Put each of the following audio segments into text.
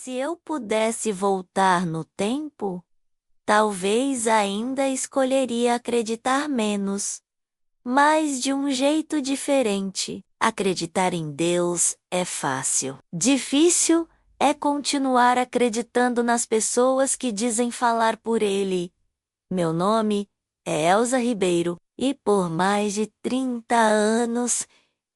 Se eu pudesse voltar no tempo, talvez ainda escolheria acreditar menos, mas de um jeito diferente. Acreditar em Deus é fácil. Difícil é continuar acreditando nas pessoas que dizem falar por Ele. Meu nome é Elza Ribeiro e por mais de 30 anos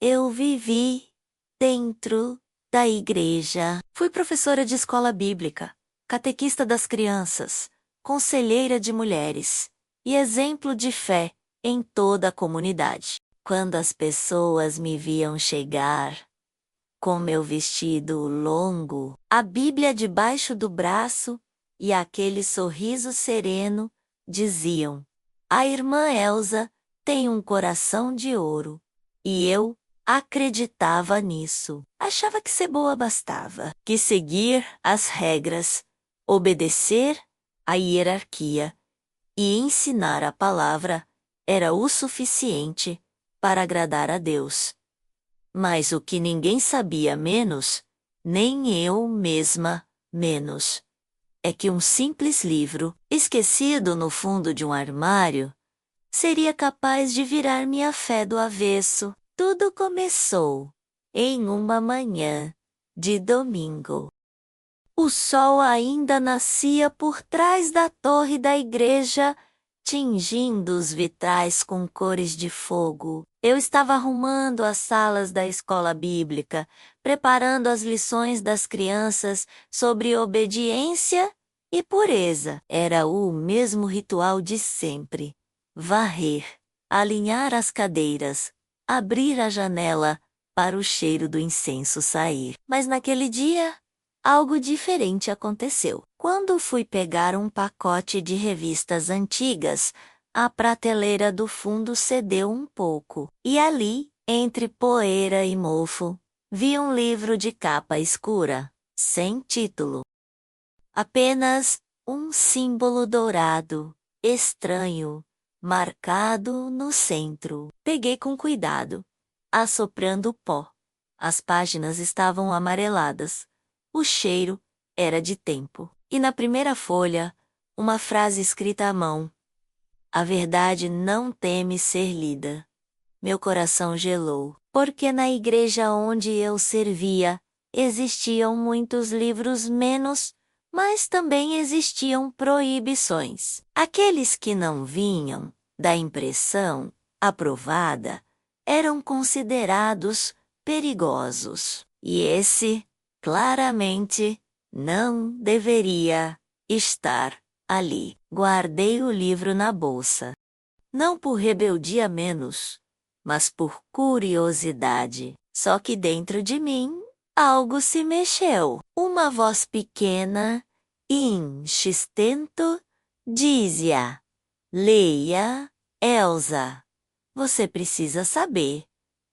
eu vivi dentro da igreja. Fui professora de escola bíblica, catequista das crianças, conselheira de mulheres e exemplo de fé em toda a comunidade. Quando as pessoas me viam chegar, com meu vestido longo, a Bíblia debaixo do braço e aquele sorriso sereno, diziam: "A irmã Elza tem um coração de ouro." E eu acreditava nisso. Achava que ser boa bastava, que seguir as regras, obedecer à hierarquia e ensinar a palavra era o suficiente para agradar a Deus. Mas o que ninguém sabia menos, nem eu mesma menos, é que um simples livro, esquecido no fundo de um armário, seria capaz de virar minha fé do avesso. Tudo começou em uma manhã de domingo. O sol ainda nascia por trás da torre da igreja, tingindo os vitrais com cores de fogo. Eu estava arrumando as salas da escola bíblica, preparando as lições das crianças sobre obediência e pureza. Era o mesmo ritual de sempre: varrer, alinhar as cadeiras, abrir a janela para o cheiro do incenso sair. Mas naquele dia, algo diferente aconteceu. Quando fui pegar um pacote de revistas antigas, a prateleira do fundo cedeu um pouco. E ali, entre poeira e mofo, vi um livro de capa escura, sem título. Apenas um símbolo dourado, estranho, marcado no centro. Peguei com cuidado, assoprando o pó. As páginas estavam amareladas. O cheiro era de tempo. E na primeira folha, uma frase escrita à mão: "A verdade não teme ser lida." Meu coração gelou, porque na igreja onde eu servia, existiam muitos livros menos, mas também existiam proibições. Aqueles que não vinham da impressão aprovada eram considerados perigosos. E esse, claramente, não deveria estar ali. Guardei o livro na bolsa. Não por rebeldia menos, mas por curiosidade. Só que dentro de mim, algo se mexeu. Uma voz pequena e insistente dizia: "Leia, Elza. Você precisa saber."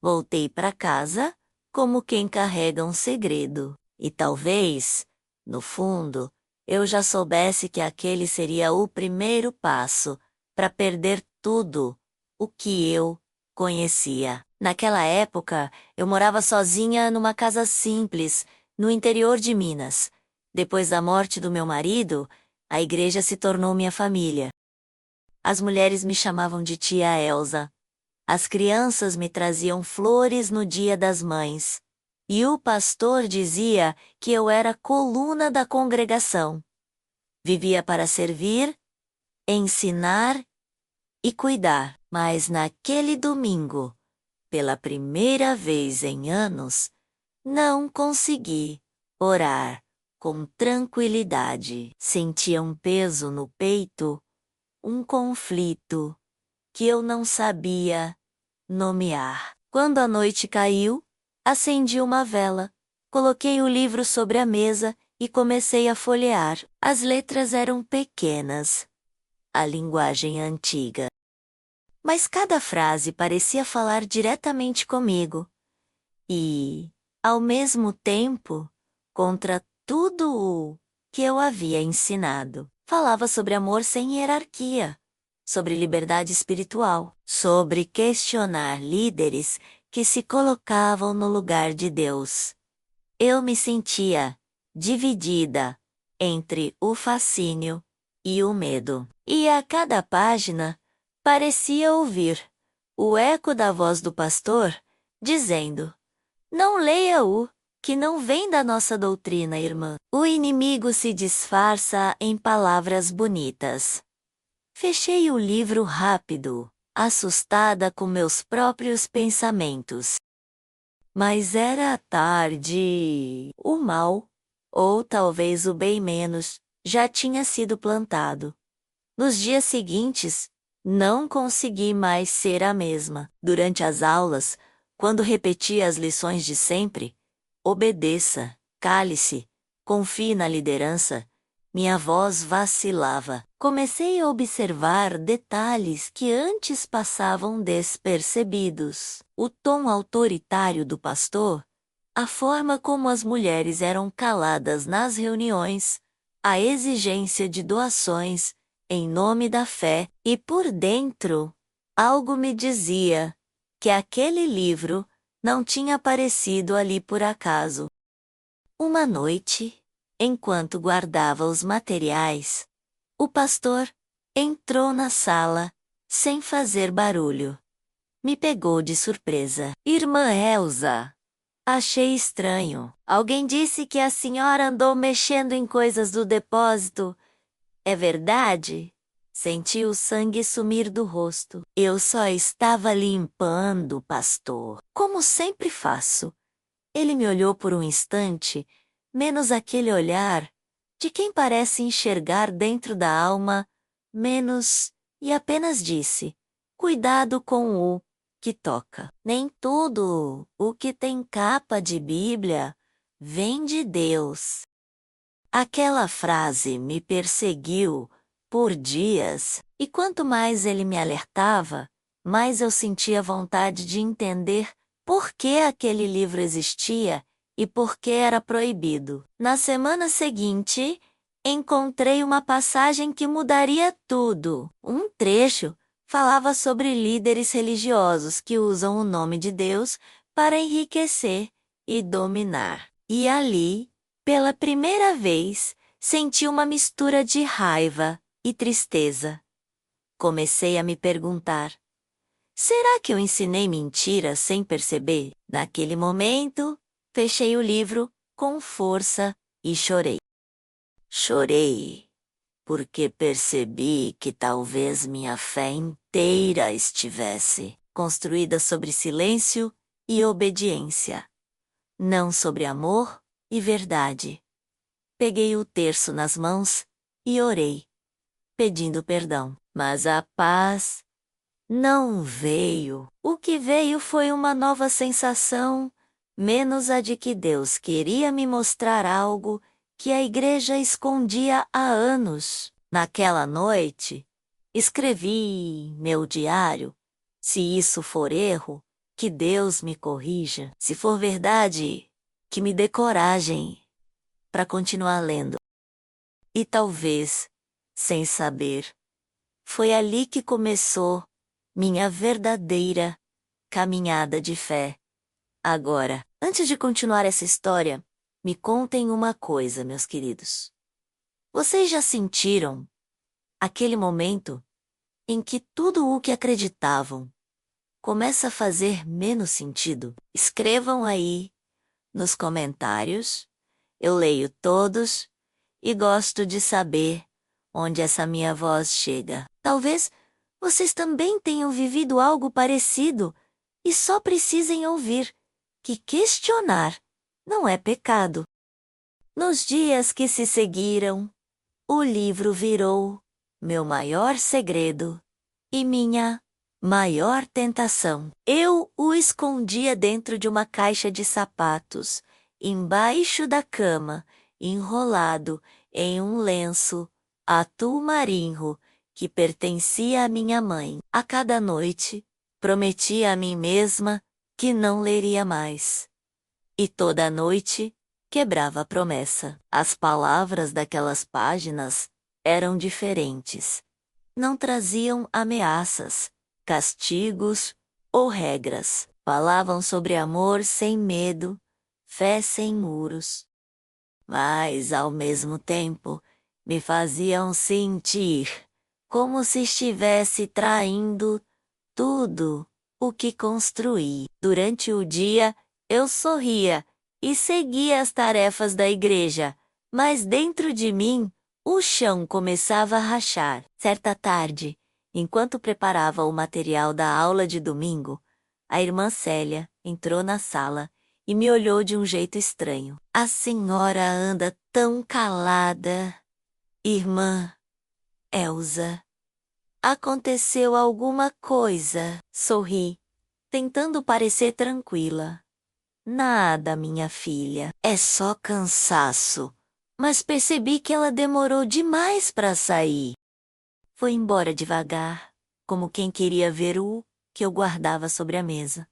Voltei para casa como quem carrega um segredo. E talvez, no fundo, eu já soubesse que aquele seria o primeiro passo para perder tudo o que eu conhecia. Naquela época, eu morava sozinha numa casa simples, no interior de Minas. Depois da morte do meu marido, a igreja se tornou minha família. As mulheres me chamavam de tia Elza. As crianças me traziam flores no Dia das Mães. E o pastor dizia que eu era coluna da congregação. Vivia para servir, ensinar e cuidar. Mas naquele domingo, pela primeira vez em anos, não consegui orar com tranquilidade. Sentia um peso no peito, um conflito que eu não sabia nomear. Quando a noite caiu, acendi uma vela, coloquei o livro sobre a mesa e comecei a folhear. As letras eram pequenas, a linguagem antiga. Mas cada frase parecia falar diretamente comigo. E, ao mesmo tempo, contra tudo o que eu havia ensinado. Falava sobre amor sem hierarquia, sobre liberdade espiritual, sobre questionar líderes que se colocavam no lugar de Deus. Eu me sentia dividida entre o fascínio e o medo. E a cada página parecia ouvir o eco da voz do pastor, dizendo: "Não leia-o, que não vem da nossa doutrina, irmã." O inimigo se disfarça em palavras bonitas. Fechei o livro rápido, assustada com meus próprios pensamentos. Mas era tarde. O mal, ou talvez o bem menos, já tinha sido plantado. Nos dias seguintes, não consegui mais ser a mesma. Durante as aulas, quando repetia as lições de sempre, obedeça, cale-se, confie na liderança, minha voz vacilava. Comecei a observar detalhes que antes passavam despercebidos. O tom autoritário do pastor, a forma como as mulheres eram caladas nas reuniões, a exigência de doações em nome da fé, e por dentro, algo me dizia que aquele livro não tinha aparecido ali por acaso. Uma noite, enquanto guardava os materiais, o pastor entrou na sala, sem fazer barulho. Me pegou de surpresa. "Irmã Elsa, achei estranho. Alguém disse que a senhora andou mexendo em coisas do depósito. É verdade?" Senti o sangue sumir do rosto. "Eu só estava limpando, pastor, como sempre faço." Ele me olhou por um instante, menos aquele olhar de quem parece enxergar dentro da alma, menos, e apenas disse: "Cuidado com o que toca. Nem tudo o que tem capa de Bíblia vem de Deus." Aquela frase me perseguiu por dias, e quanto mais ele me alertava, mais eu sentia vontade de entender por que aquele livro existia e por que era proibido. Na semana seguinte, encontrei uma passagem que mudaria tudo. Um trecho falava sobre líderes religiosos que usam o nome de Deus para enriquecer e dominar. E ali, pela primeira vez, senti uma mistura de raiva e tristeza. Comecei a me perguntar: será que eu ensinei mentiras sem perceber? Naquele momento, fechei o livro com força e chorei. Chorei, porque percebi que talvez minha fé inteira estivesse construída sobre silêncio e obediência, não sobre amor e verdade. Peguei o terço nas mãos e orei, pedindo perdão. Mas a paz não veio. O que veio foi uma nova sensação, menos a de que Deus queria me mostrar algo que a igreja escondia há anos. Naquela noite, escrevi em meu diário: se isso for erro, que Deus me corrija. Se for verdade, que me dê coragem para continuar lendo. E talvez, sem saber, foi ali que começou minha verdadeira caminhada de fé. Agora, antes de continuar essa história, me contem uma coisa, meus queridos. Vocês já sentiram aquele momento em que tudo o que acreditavam começa a fazer menos sentido? Escrevam aí nos comentários. Eu leio todos e gosto de saber onde essa minha voz chega. Talvez vocês também tenham vivido algo parecido e só precisem ouvir que questionar não é pecado. Nos dias que se seguiram, o livro virou meu maior segredo e minha maior tentação. Eu o escondia dentro de uma caixa de sapatos, embaixo da cama, enrolado em um lenço azul marinho que pertencia à minha mãe. A cada noite, prometia a mim mesma que não leria mais. E toda noite, quebrava a promessa. As palavras daquelas páginas eram diferentes. Não traziam ameaças, castigos ou regras. Falavam sobre amor sem medo, fé sem muros. mas, ao mesmo tempo, me faziam sentir como se estivesse traindo tudo o que construí. Durante o dia, eu sorria e seguia as tarefas da igreja, mas dentro de mim, o chão começava a rachar. Certa tarde, enquanto preparava o material da aula de domingo, a irmã Célia entrou na sala e me olhou de um jeito estranho. A senhora anda tão calada. Irmã Elsa, aconteceu alguma coisa? Sorri, tentando parecer tranquila. Nada, minha filha. É só cansaço. Mas percebi que ela demorou demais para sair. Foi embora devagar, como quem queria ver o que eu guardava sobre a mesa.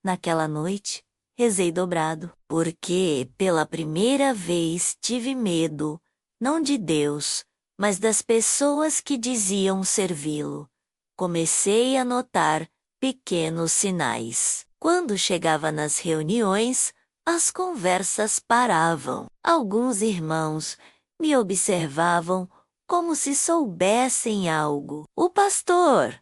Naquela noite, rezei dobrado, porque pela primeira vez tive medo, não de Deus, mas das pessoas que diziam servi-lo. Comecei a notar pequenos sinais. Quando chegava nas reuniões, as conversas paravam. Alguns irmãos me observavam como se soubessem algo. O pastor,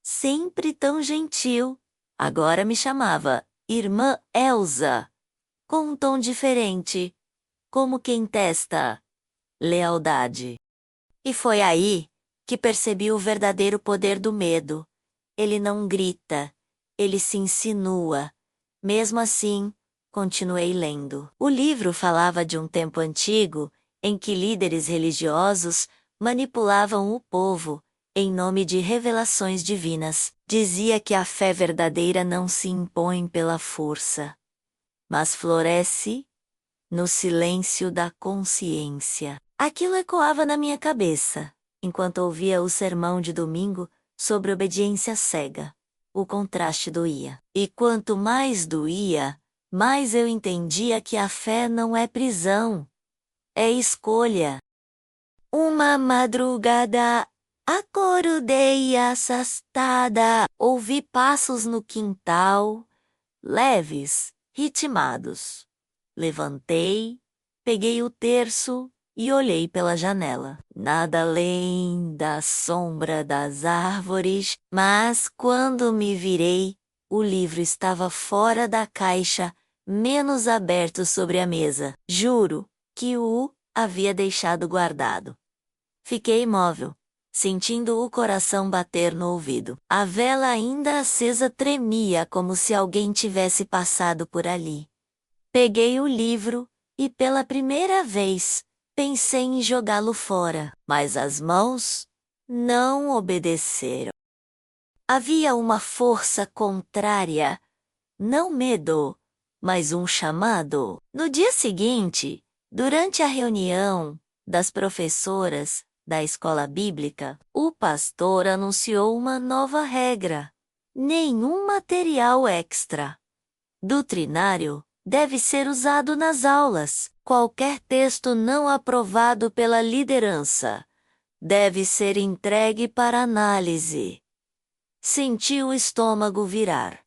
sempre tão gentil, agora me chamava Irmã Elsa, com um tom diferente, como quem testa lealdade. E foi aí que percebi o verdadeiro poder do medo. Ele não grita, ele se insinua. Mesmo assim, continuei lendo. O livro falava de um tempo antigo em que líderes religiosos manipulavam o povo em nome de revelações divinas. Dizia que a fé verdadeira não se impõe pela força, mas floresce no silêncio da consciência. Aquilo ecoava na minha cabeça, enquanto ouvia o sermão de domingo sobre obediência cega. O contraste doía. E quanto mais doía, mais eu entendia que a fé não é prisão, é escolha. Uma madrugada, acordei assustada, ouvi passos no quintal, leves, ritmados. Levantei, peguei o terço e olhei pela janela. Nada além da sombra das árvores, mas quando me virei, o livro estava fora da caixa, menos aberto sobre a mesa. Juro que o havia deixado guardado. Fiquei imóvel, sentindo o coração bater no ouvido. A vela ainda acesa tremia como se alguém tivesse passado por ali. Peguei o livro e, pela primeira vez, pensei em jogá-lo fora, mas as mãos não obedeceram. Havia uma força contrária, não medo, mas um chamado. No dia seguinte, durante a reunião das professoras da escola bíblica, o pastor anunciou uma nova regra: nenhum material extra doutrinário deve ser usado nas aulas. Qualquer texto não aprovado pela liderança deve ser entregue para análise. Senti o estômago virar.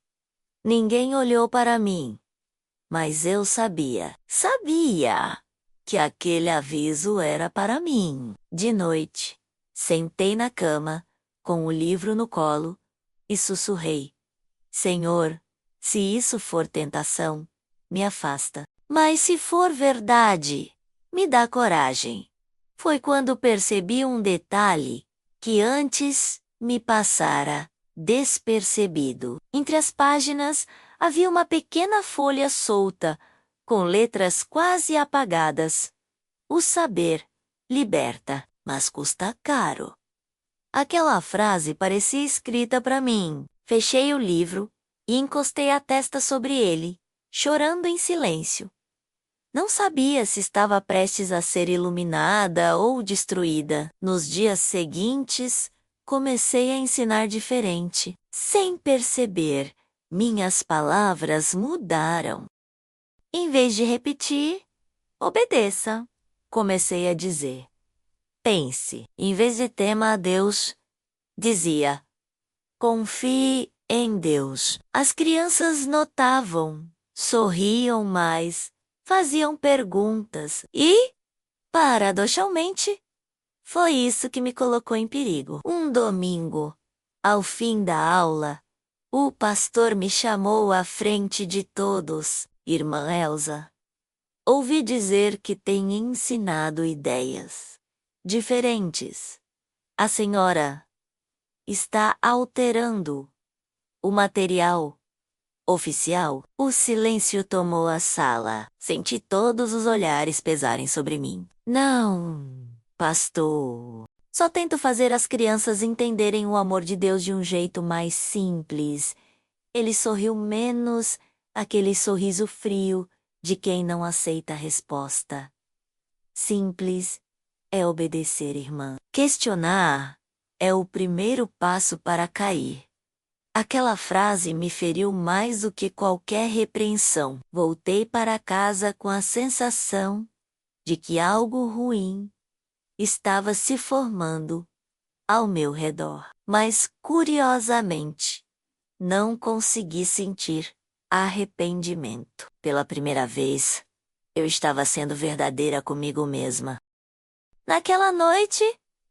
Ninguém olhou para mim, mas eu sabia que aquele aviso era para mim. De noite, sentei na cama, com o livro no colo, e sussurrei: Senhor, se isso for tentação, me afasta. Mas se for verdade, me dá coragem. Foi quando percebi um detalhe que antes me passara despercebido. Entre as páginas havia uma pequena folha solta, com letras quase apagadas. O saber liberta, mas custa caro. Aquela frase parecia escrita para mim. Fechei o livro e encostei a testa sobre ele, chorando em silêncio. Não sabia se estava prestes a ser iluminada ou destruída. Nos dias seguintes, comecei a ensinar diferente. Sem perceber, minhas palavras mudaram. Em vez de repetir, obedeça, comecei a dizer. Pense, em vez de tema a Deus, dizia, confie em Deus. As crianças notavam, sorriam mais faziam perguntas e, paradoxalmente, foi isso que me colocou em perigo. Um domingo, ao fim da aula, o pastor me chamou à frente de todos. Irmã Elsa, ouvi dizer que tem ensinado ideias diferentes. A senhora está alterando o material oficial. O silêncio tomou a sala. Senti todos os olhares pesarem sobre mim. Não, pastor. Só tento fazer as crianças entenderem o amor de Deus de um jeito mais simples. Ele sorriu menos, aquele sorriso frio de quem não aceita a resposta. Simples é obedecer, irmã. Questionar é o primeiro passo para cair. Aquela frase me feriu mais do que qualquer repreensão. Voltei para casa com a sensação de que algo ruim estava se formando ao meu redor. Mas, curiosamente, não consegui sentir arrependimento. Pela primeira vez, eu estava sendo verdadeira comigo mesma. Naquela noite,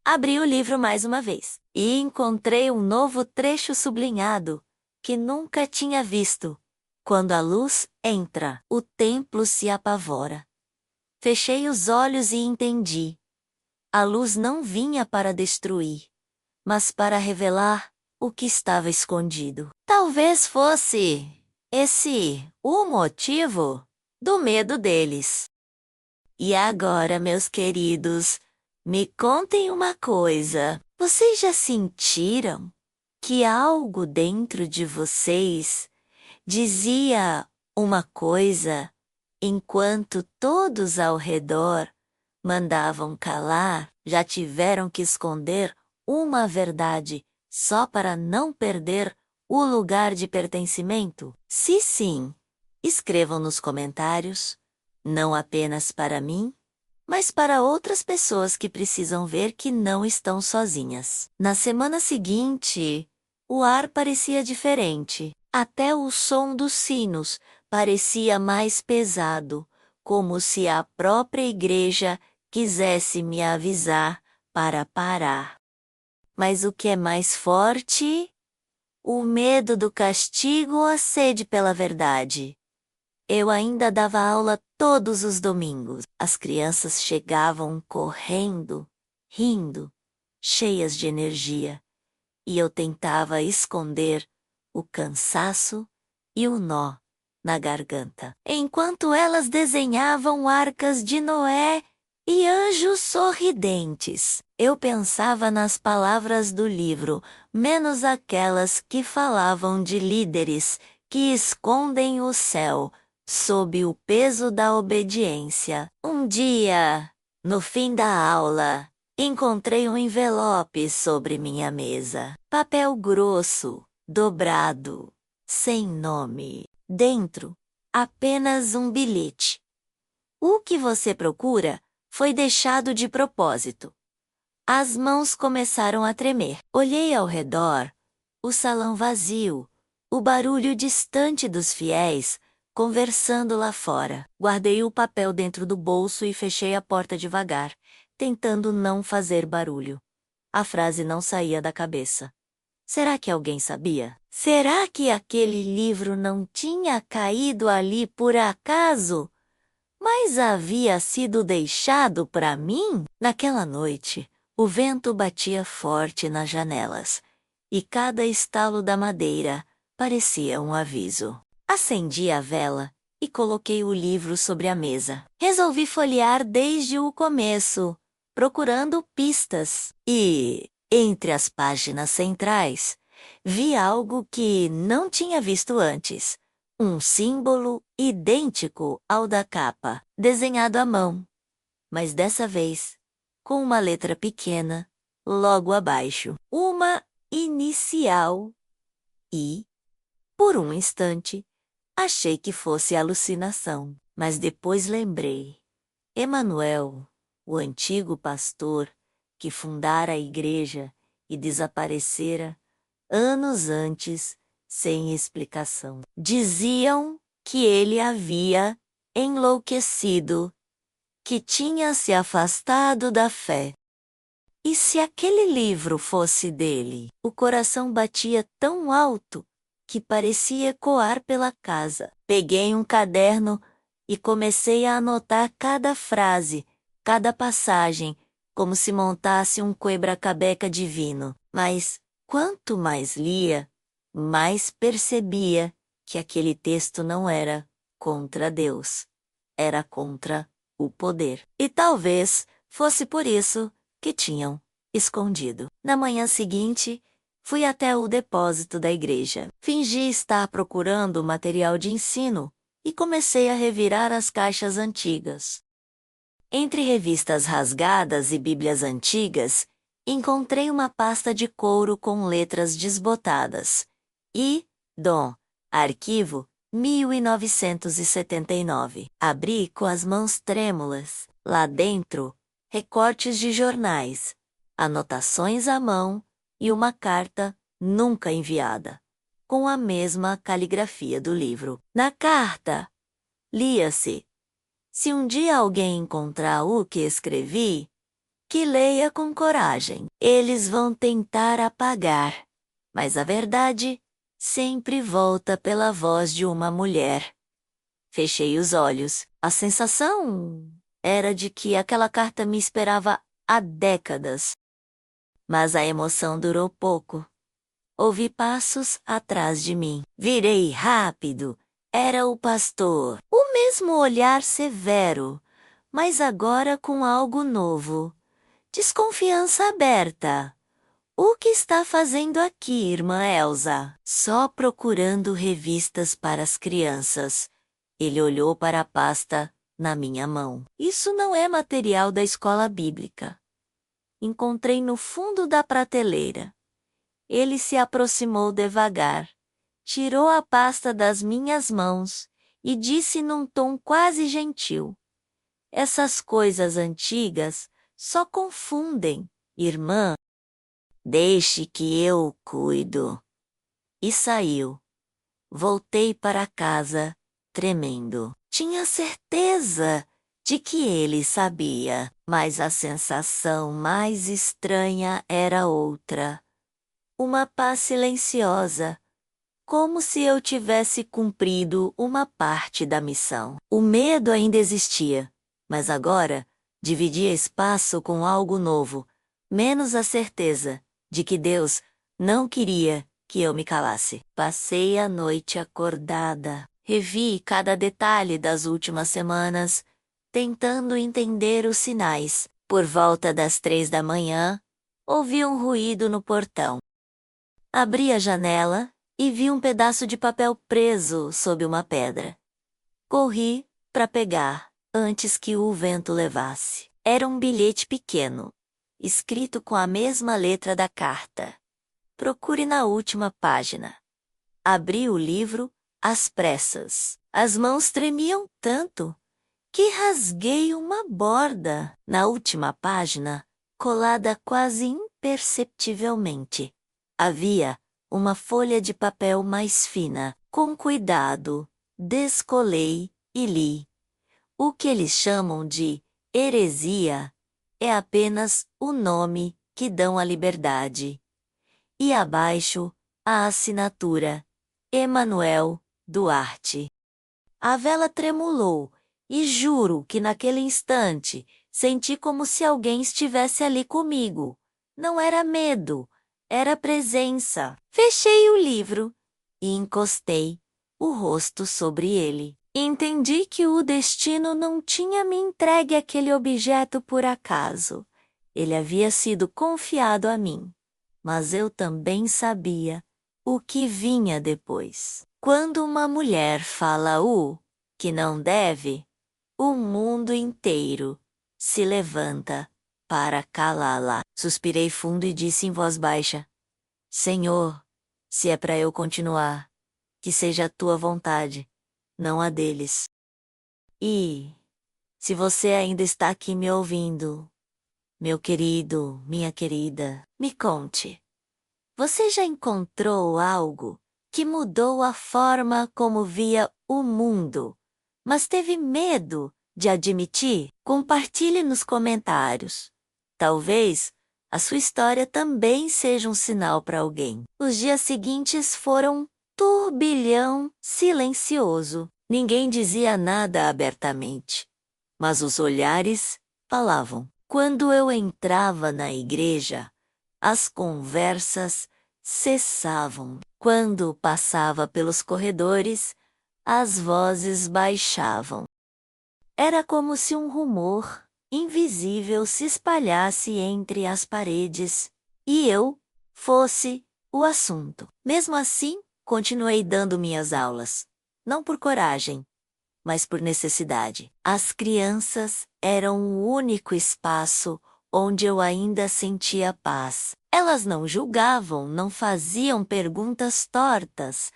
abri o livro mais uma vez e encontrei um novo trecho sublinhado que nunca tinha visto. Quando a luz entra, o templo se apavora. Fechei os olhos e entendi. A luz não vinha para destruir, mas para revelar o que estava escondido. Talvez fosse esse o motivo do medo deles. E agora, meus queridos, me contem uma coisa. Vocês já sentiram que algo dentro de vocês dizia uma coisa enquanto todos ao redor mandavam calar? Já tiveram que esconder uma verdade só para não perder o lugar de pertencimento? Se sim, escrevam nos comentários, não apenas para mim, mas para outras pessoas que precisam ver que não estão sozinhas. Na semana seguinte, o ar parecia diferente. Até o som dos sinos parecia mais pesado, como se a própria igreja quisesse me avisar para parar. Mas o que é mais forte? O medo do castigo ou a sede pela verdade? Eu ainda dava aula todos os domingos. As crianças chegavam correndo, rindo, cheias de energia, e eu tentava esconder o cansaço e o nó na garganta, enquanto elas desenhavam arcas de Noé e anjos sorridentes. Eu pensava nas palavras do livro, menos aquelas que falavam de líderes que escondem o céu sob o peso da obediência. Um dia, no fim da aula, encontrei um envelope sobre minha mesa. Papel grosso, dobrado, sem nome. Dentro, apenas um bilhete. O que você procura foi deixado de propósito. As mãos começaram a tremer. Olhei ao redor, o salão vazio, o barulho distante dos fiéis, conversando lá fora. Guardei o papel dentro do bolso e fechei a porta devagar, tentando não fazer barulho. A frase não saía da cabeça. Será que alguém sabia? Será que aquele livro não tinha caído ali por acaso, mas havia sido deixado para mim? Naquela noite, o vento batia forte nas janelas, e cada estalo da madeira parecia um aviso. Acendi a vela e coloquei o livro sobre a mesa. Resolvi folhear desde o começo, procurando pistas. E, entre as páginas centrais, vi algo que não tinha visto antes. Um símbolo idêntico ao da capa, desenhado à mão, mas dessa vez com uma letra pequena, logo abaixo. Uma inicial I. Por um instante, achei que fosse alucinação, mas depois lembrei. Emanuel, o antigo pastor que fundara a igreja e desaparecera anos antes, sem explicação. Diziam que ele havia enlouquecido, que tinha se afastado da fé. E se aquele livro fosse dele? O coração batia tão alto que parecia ecoar pela casa. Peguei um caderno e comecei a anotar cada frase, cada passagem, como se montasse um quebra-cabeça divino. Mas, quanto mais lia, mais percebia que aquele texto não era contra Deus, era contra o poder. E talvez fosse por isso que tinham escondido. Na manhã seguinte, fui até o depósito da igreja. Fingi estar procurando material de ensino e comecei a revirar as caixas antigas. Entre revistas rasgadas e bíblias antigas, encontrei uma pasta de couro com letras desbotadas. Dom, arquivo 1979. Abri com as mãos trêmulas. Lá dentro, recortes de jornais, anotações à mão e uma carta nunca enviada, com a mesma caligrafia do livro. Na carta, lia-se: se um dia alguém encontrar o que escrevi, que leia com coragem. Eles vão tentar apagar, mas a verdade sempre volta pela voz de uma mulher. Fechei os olhos. A sensação era de que aquela carta me esperava há décadas. Mas a emoção durou pouco. Ouvi passos atrás de mim. Virei rápido. Era o pastor. O mesmo olhar severo, mas agora com algo novo. Desconfiança aberta. O que está fazendo aqui, irmã Elsa? Só procurando revistas para as crianças. Ele olhou para a pasta na minha mão. Isso não é material da escola bíblica. Encontrei no fundo da prateleira. Ele se aproximou devagar, tirou a pasta das minhas mãos e disse num tom quase gentil: essas coisas antigas só confundem, irmã. Deixe que eu cuido. E saiu. Voltei para casa, tremendo. Tinha certeza de que ele sabia, mas a sensação mais estranha era outra. Uma paz silenciosa, como se eu tivesse cumprido uma parte da missão. O medo ainda existia, mas agora dividia espaço com algo novo, menos a certeza de que Deus não queria que eu me calasse. Passei a noite acordada. Revi cada detalhe das últimas semanas, tentando entender os sinais. Por volta das 3 da manhã, ouvi um ruído no portão. Abri a janela e vi um pedaço de papel preso sob uma pedra. Corri para pegar, antes que o vento levasse. Era um bilhete pequeno, escrito com a mesma letra da carta. Procure na última página. Abri o livro às pressas. As mãos tremiam tanto que rasguei uma borda. Na última página, colada quase imperceptivelmente, havia uma folha de papel mais fina. Com cuidado, descolei e li. O que eles chamam de heresia é apenas o nome que dão à liberdade. E abaixo, a assinatura: Emanuel Duarte. A vela tremulou, e juro que naquele instante senti como se alguém estivesse ali comigo. Não era medo, era presença. Fechei o livro e encostei o rosto sobre ele. Entendi que o destino não tinha me entregue aquele objeto por acaso. Ele havia sido confiado a mim. Mas eu também sabia o que vinha depois. Quando uma mulher fala o que não deve, o mundo inteiro se levanta para calá-la. Suspirei fundo e disse em voz baixa: Senhor, se é para eu continuar, que seja a tua vontade, não a deles. E, se você ainda está aqui me ouvindo, meu querido, minha querida, me conte. Você já encontrou algo que mudou a forma como via o mundo, mas teve medo de admitir? Compartilhe nos comentários. Talvez a sua história também seja um sinal para alguém. Os dias seguintes foram um turbilhão silencioso. Ninguém dizia nada abertamente, mas os olhares falavam. Quando eu entrava na igreja, as conversas cessavam. Quando passava pelos corredores, as vozes baixavam. Era como se um rumor invisível se espalhasse entre as paredes, e eu fosse o assunto. Mesmo assim, continuei dando minhas aulas. Não por coragem, mas por necessidade. As crianças eram o único espaço onde eu ainda sentia paz. Elas não julgavam, não faziam perguntas tortas,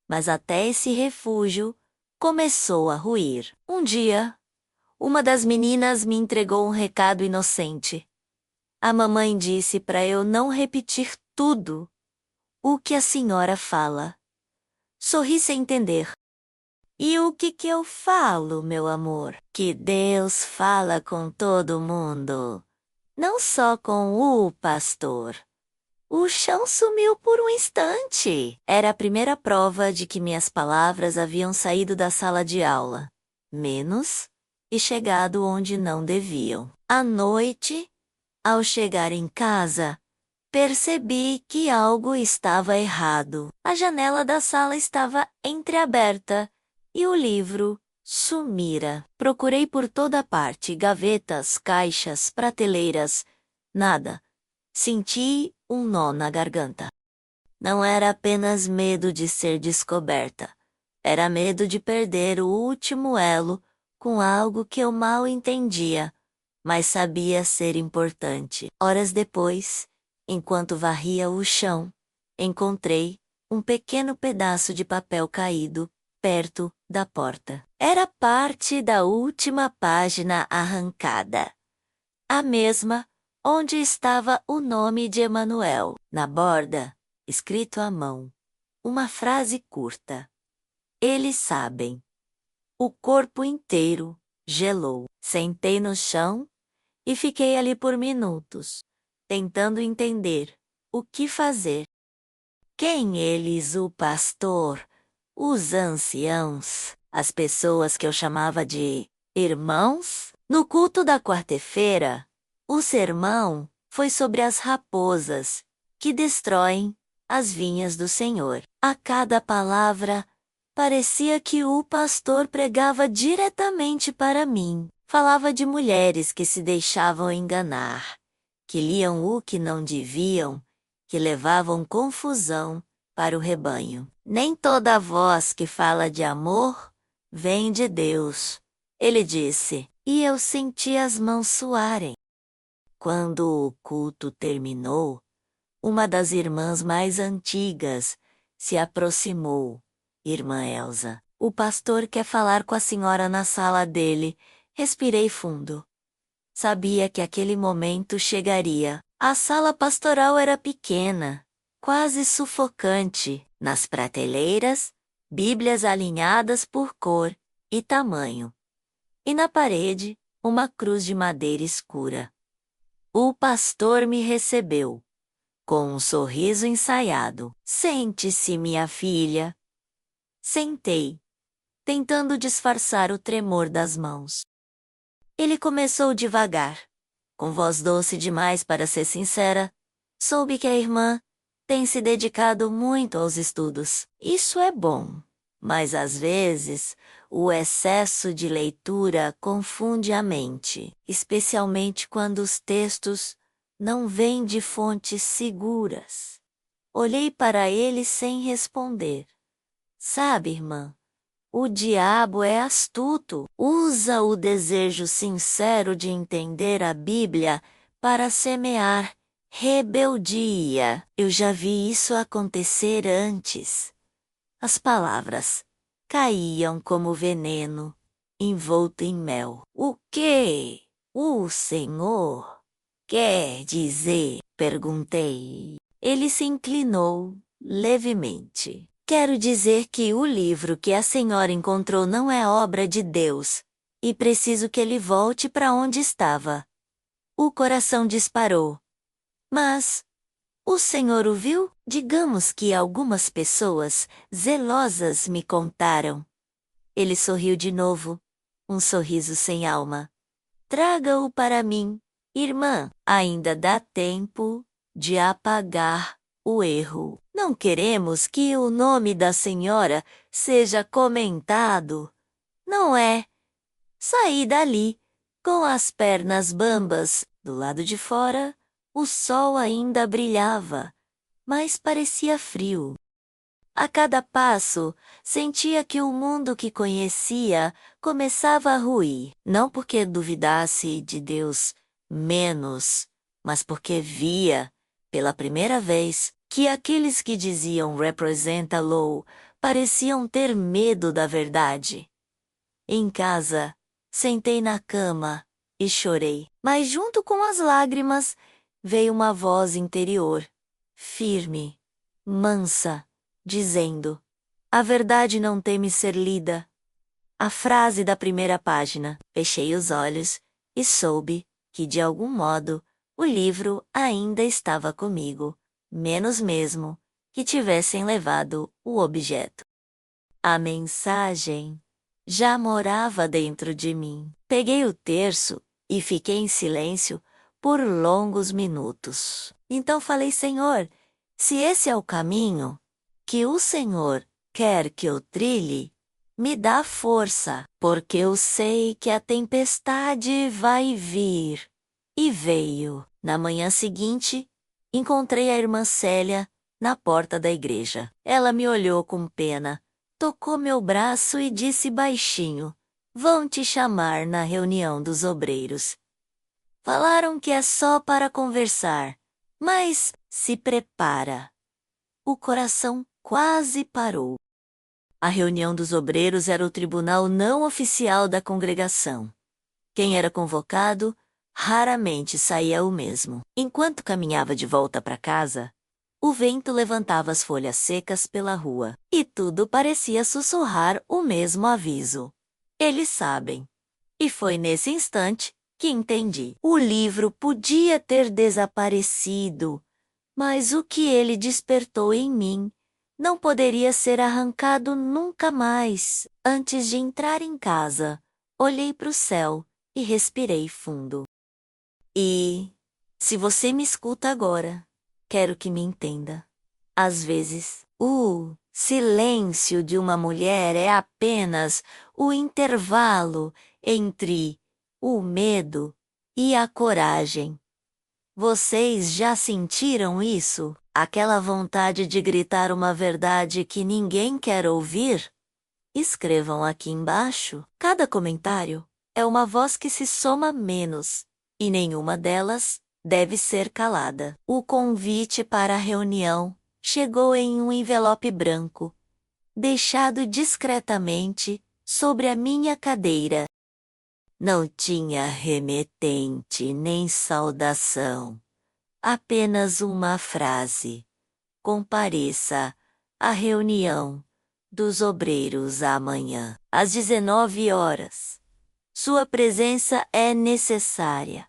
mas até esse refúgio começou a ruir. Um dia, uma das meninas me entregou um recado inocente. A mamãe disse para eu não repetir tudo o que a senhora fala. Sorri sem entender. E o que eu falo, meu amor? Que Deus fala com todo mundo, não só com o pastor. O chão sumiu por um instante. Era a primeira prova de que minhas palavras haviam saído da sala de aula, menos, e chegado onde não deviam. À noite, ao chegar em casa, percebi que algo estava errado. A janela da sala estava entreaberta e o livro sumira. Procurei por toda parte, gavetas, caixas, prateleiras. Nada. Senti um nó na garganta. Não era apenas medo de ser descoberta. Era medo de perder o último elo com algo que eu mal entendia, mas sabia ser importante. Horas depois, enquanto varria o chão, encontrei um pequeno pedaço de papel caído perto da porta. Era parte da última página arrancada. A mesma onde estava o nome de Emanuel. Na borda, escrito à mão, uma frase curta. Eles sabem. O corpo inteiro gelou. Sentei no chão e fiquei ali por minutos, tentando entender o que fazer. Quem eles, o pastor, os anciãos, as pessoas que eu chamava de irmãos? No culto da quarta-feira, o sermão foi sobre as raposas que destroem as vinhas do Senhor. A cada palavra, parecia que o pastor pregava diretamente para mim. Falava de mulheres que se deixavam enganar, que liam o que não deviam, que levavam confusão para o rebanho. Nem toda voz que fala de amor vem de Deus, ele disse, e eu senti as mãos suarem. Quando o culto terminou, uma das irmãs mais antigas se aproximou. Irmã Elsa, o pastor quer falar com a senhora na sala dele. Respirei fundo. Sabia que aquele momento chegaria. A sala pastoral era pequena, quase sufocante. Nas prateleiras, Bíblias alinhadas por cor e tamanho. E na parede, uma cruz de madeira escura. O pastor me recebeu, com um sorriso ensaiado. Sente-se, minha filha. Sentei, tentando disfarçar o tremor das mãos. Ele começou devagar, com voz doce demais para ser sincera. Soube que a irmã tem se dedicado muito aos estudos. Isso é bom, mas às vezes o excesso de leitura confunde a mente, especialmente quando os textos não vêm de fontes seguras. Olhei para ele sem responder. Sabe, irmã, o diabo é astuto. Usa o desejo sincero de entender a Bíblia para semear rebeldia. Eu já vi isso acontecer antes. As palavras caíam como veneno, envolto em mel. O que o Senhor quer dizer? Perguntei. Ele se inclinou levemente. Quero dizer que o livro que a senhora encontrou não é obra de Deus, e preciso que ele volte para onde estava. O coração disparou. Mas o senhor o viu? Digamos que algumas pessoas zelosas me contaram. Ele sorriu de novo, um sorriso sem alma. Traga-o para mim, irmã. Ainda dá tempo de apagar o erro. Não queremos que o nome da senhora seja comentado, não é? Saí dali, com as pernas bambas. Do lado de fora, o sol ainda brilhava, mas parecia frio. A cada passo, sentia que o mundo que conhecia começava a ruir, não porque duvidasse de Deus menos, mas porque via, pela primeira vez, que aqueles que diziam representa-lo pareciam ter medo da verdade. Em casa, sentei na cama e chorei, mas junto com as lágrimas veio uma voz interior, firme, mansa, dizendo: a verdade não teme ser lida. A frase da primeira página. Fechei os olhos e soube que, de algum modo, o livro ainda estava comigo, menos mesmo que tivessem levado o objeto. A mensagem já morava dentro de mim. Peguei o terço e fiquei em silêncio por longos minutos. Então falei: Senhor, se esse é o caminho que o Senhor quer que eu trilhe, me dá força, porque eu sei que a tempestade vai vir. E veio. Na manhã seguinte, encontrei a irmã Célia na porta da igreja. Ela me olhou com pena, tocou meu braço e disse baixinho: vão te chamar na reunião dos obreiros. Falaram que é só para conversar, mas se prepara. O coração quase parou. A reunião dos obreiros era o tribunal não oficial da congregação. Quem era convocado raramente saía o mesmo. Enquanto caminhava de volta para casa, o vento levantava as folhas secas pela rua, e tudo parecia sussurrar o mesmo aviso. Eles sabem. E foi nesse instante que entendi. O livro podia ter desaparecido, mas o que ele despertou em mim não poderia ser arrancado nunca mais. Antes de entrar em casa, olhei para o céu e respirei fundo. E, se você me escuta agora, quero que me entenda. Às vezes, o silêncio de uma mulher é apenas o intervalo entre o medo e a coragem. Vocês já sentiram isso? Aquela vontade de gritar uma verdade que ninguém quer ouvir? Escrevam aqui embaixo. Cada comentário é uma voz que se soma menos, e nenhuma delas deve ser calada. O convite para a reunião chegou em um envelope branco, deixado discretamente sobre a minha cadeira. Não tinha remetente nem saudação. Apenas uma frase: compareça à reunião dos obreiros amanhã, às 19 horas. Sua presença é necessária.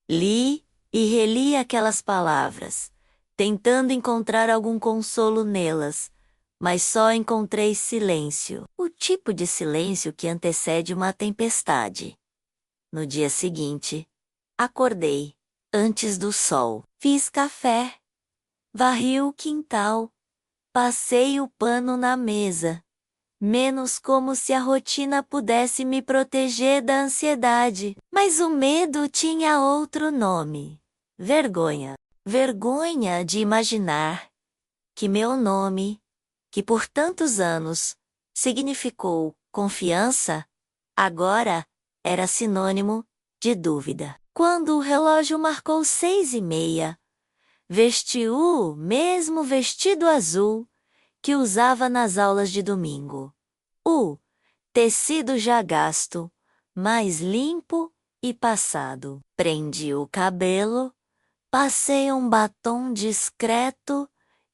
Li e reli aquelas palavras, tentando encontrar algum consolo nelas, mas só encontrei silêncio, o tipo de silêncio que antecede uma tempestade. No dia seguinte, acordei antes do sol, fiz café, varri o quintal, passei o pano na mesa, menos como se a rotina pudesse me proteger da ansiedade. Mas o medo tinha outro nome: vergonha. Vergonha de imaginar que meu nome, que por tantos anos significou confiança, agora era sinônimo de dúvida. Quando o relógio marcou 6:30, vesti o mesmo vestido azul que usava nas aulas de domingo. O tecido já gasto, mais limpo e passado. Prendi o cabelo, passei um batom discreto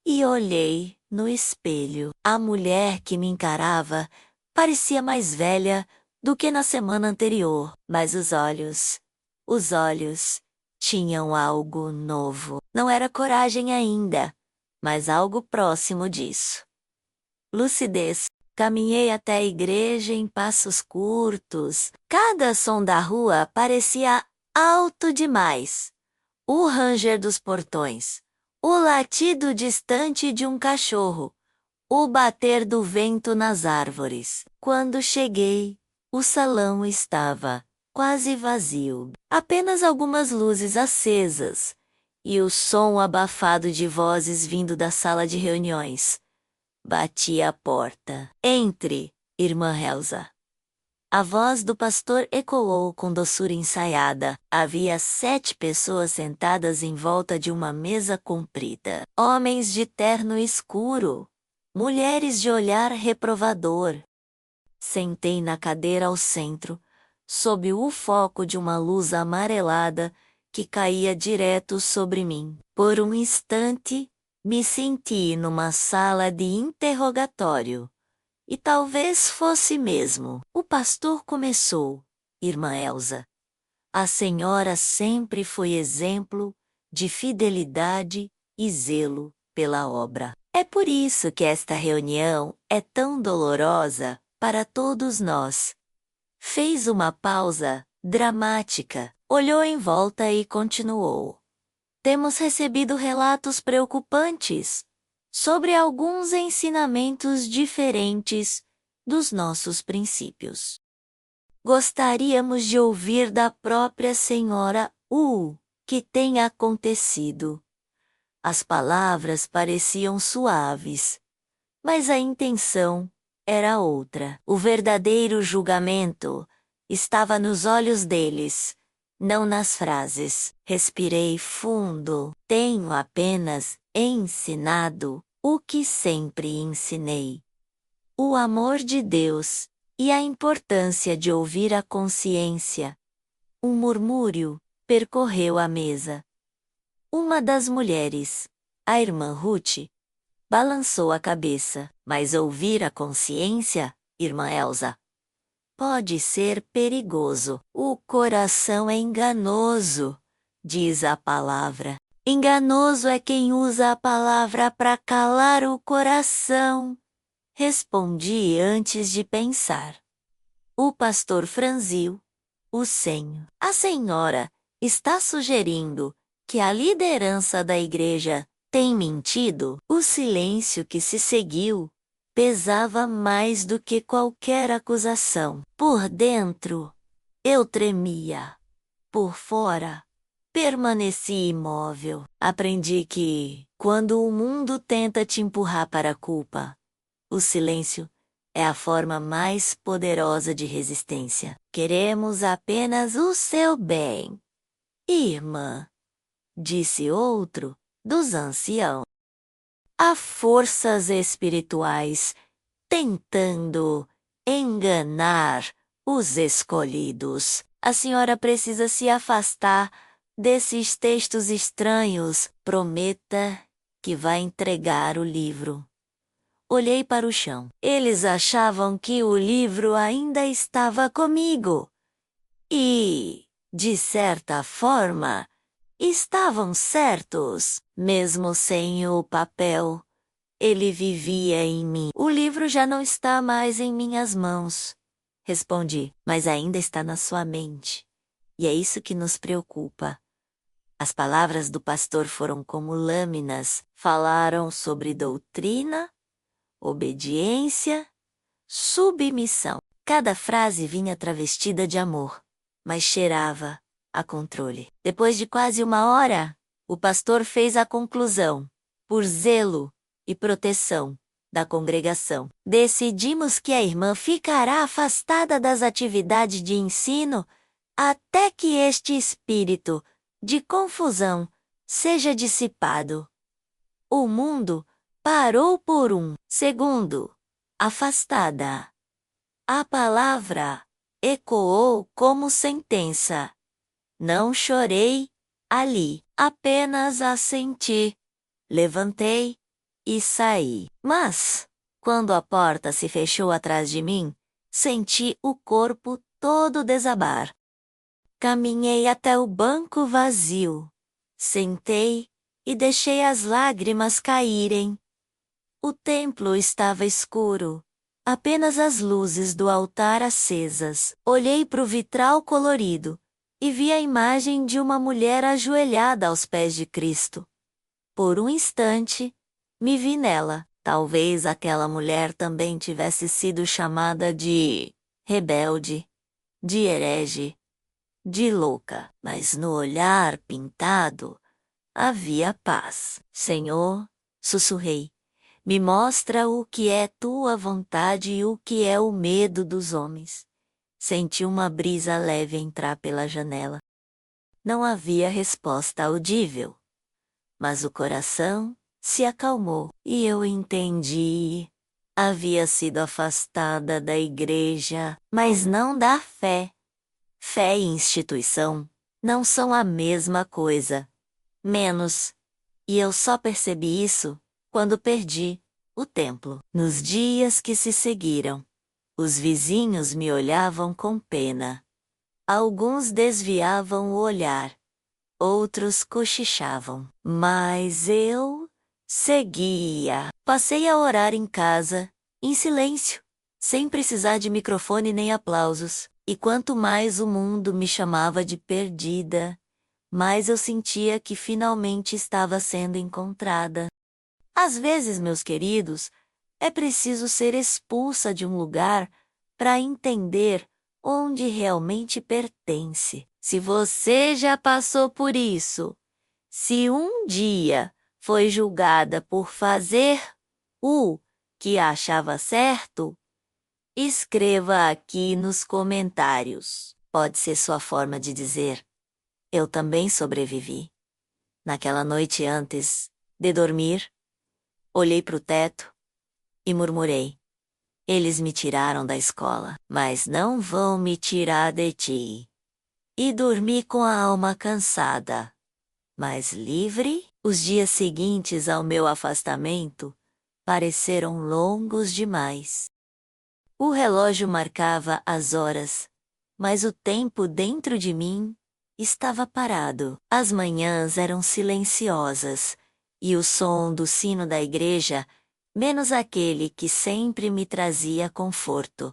e olhei no espelho. A mulher que me encarava parecia mais velha do que na semana anterior, mas os olhos, tinham algo novo. Não era coragem ainda, mas algo próximo disso. Lucidez. Caminhei até a igreja em passos curtos. Cada som da rua parecia alto demais. O ranger dos portões, o latido distante de um cachorro, o bater do vento nas árvores. Quando cheguei, o salão estava quase vazio. Apenas algumas luzes acesas e o som abafado de vozes vindo da sala de reuniões. Bati à porta. Entre, irmã Elsa. A voz do pastor ecoou com doçura ensaiada. Havia 7 pessoas sentadas em volta de uma mesa comprida. Homens de terno escuro. Mulheres de olhar reprovador. Sentei na cadeira ao centro, sob o foco de uma luz amarelada que caía direto sobre mim. Por um instante, me senti numa sala de interrogatório. E talvez fosse mesmo. O pastor começou, irmã Elsa. A senhora sempre foi exemplo de fidelidade e zelo pela obra. É por isso que esta reunião é tão dolorosa para todos nós. Fez uma pausa dramática, olhou em volta e continuou. Temos recebido relatos preocupantes sobre alguns ensinamentos diferentes dos nossos princípios. Gostaríamos de ouvir da própria senhora o que tem acontecido. As palavras pareciam suaves, mas a intenção era outra. O verdadeiro julgamento estava nos olhos deles, não nas frases. Respirei fundo. Tenho apenas ensinado o que sempre ensinei. O amor de Deus e a importância de ouvir a consciência. Um murmúrio percorreu a mesa. Uma das mulheres, a irmã Ruth, balançou a cabeça. Mas ouvir a consciência, irmã Elsa, pode ser perigoso. O coração é enganoso, diz a palavra. Enganoso é quem usa a palavra para calar o coração. Respondi antes de pensar. O pastor franziu o senho. A senhora está sugerindo que a liderança da igreja tem mentido? O silêncio que se seguiu pesava mais do que qualquer acusação. Por dentro, eu tremia. Por fora, permaneci imóvel. Aprendi que, quando o mundo tenta te empurrar para a culpa, o silêncio é a forma mais poderosa de resistência. Queremos apenas o seu bem. Irmã, disse outro dos anciãos. Há forças espirituais tentando enganar os escolhidos. A senhora precisa se afastar desses textos estranhos. Prometa que vai entregar o livro. Olhei para o chão. Eles achavam que o livro ainda estava comigo. E, de certa forma, estavam certos. Mesmo sem o papel, ele vivia em mim. O livro já não está mais em minhas mãos, respondi, mas ainda está na sua mente. E é isso que nos preocupa. As palavras do pastor foram como lâminas. Falaram sobre doutrina, obediência, submissão. Cada frase vinha travestida de amor, mas cheirava a controle. Depois de quase 1 hora, o pastor fez a conclusão. Por zelo e proteção da congregação, decidimos que a irmã ficará afastada das atividades de ensino até que este espírito de confusão seja dissipado. O mundo parou por 1 segundo, afastada. A palavra ecoou como sentença. Não chorei ali, apenas assenti. Levantei e saí. Mas, quando a porta se fechou atrás de mim, senti o corpo todo desabar. Caminhei até o banco vazio, sentei e deixei as lágrimas caírem. O templo estava escuro, apenas as luzes do altar acesas. Olhei para o vitral colorido e vi a imagem de uma mulher ajoelhada aos pés de Cristo. Por um instante, me vi nela. Talvez aquela mulher também tivesse sido chamada de rebelde, de herege, de louca, mas no olhar pintado havia paz. Senhor, sussurrei, me mostra o que é tua vontade e o que é o medo dos homens. Senti uma brisa leve entrar pela janela. Não havia resposta audível, mas o coração se acalmou e eu entendi. Havia sido afastada da igreja, mas não da fé. Fé e instituição não são a mesma coisa. Menos. E eu só percebi isso quando perdi o templo. Nos dias que se seguiram, os vizinhos me olhavam com pena. Alguns desviavam o olhar, outros cochichavam. Mas eu seguia. Passei a orar em casa, em silêncio, sem precisar de microfone nem aplausos. E quanto mais o mundo me chamava de perdida, mais eu sentia que finalmente estava sendo encontrada. Às vezes, meus queridos, é preciso ser expulsa de um lugar para entender onde realmente pertence. Se você já passou por isso, se um dia foi julgada por fazer o que achava certo, escreva aqui nos comentários. Pode ser sua forma de dizer: eu também sobrevivi. Naquela noite antes de dormir, olhei para o teto e murmurei: eles me tiraram da escola, mas não vão me tirar de ti. E dormi com a alma cansada, mas livre. Os dias seguintes ao meu afastamento pareceram longos demais. O relógio marcava as horas, mas o tempo dentro de mim estava parado. As manhãs eram silenciosas, e o som do sino da igreja, menos aquele que sempre me trazia conforto,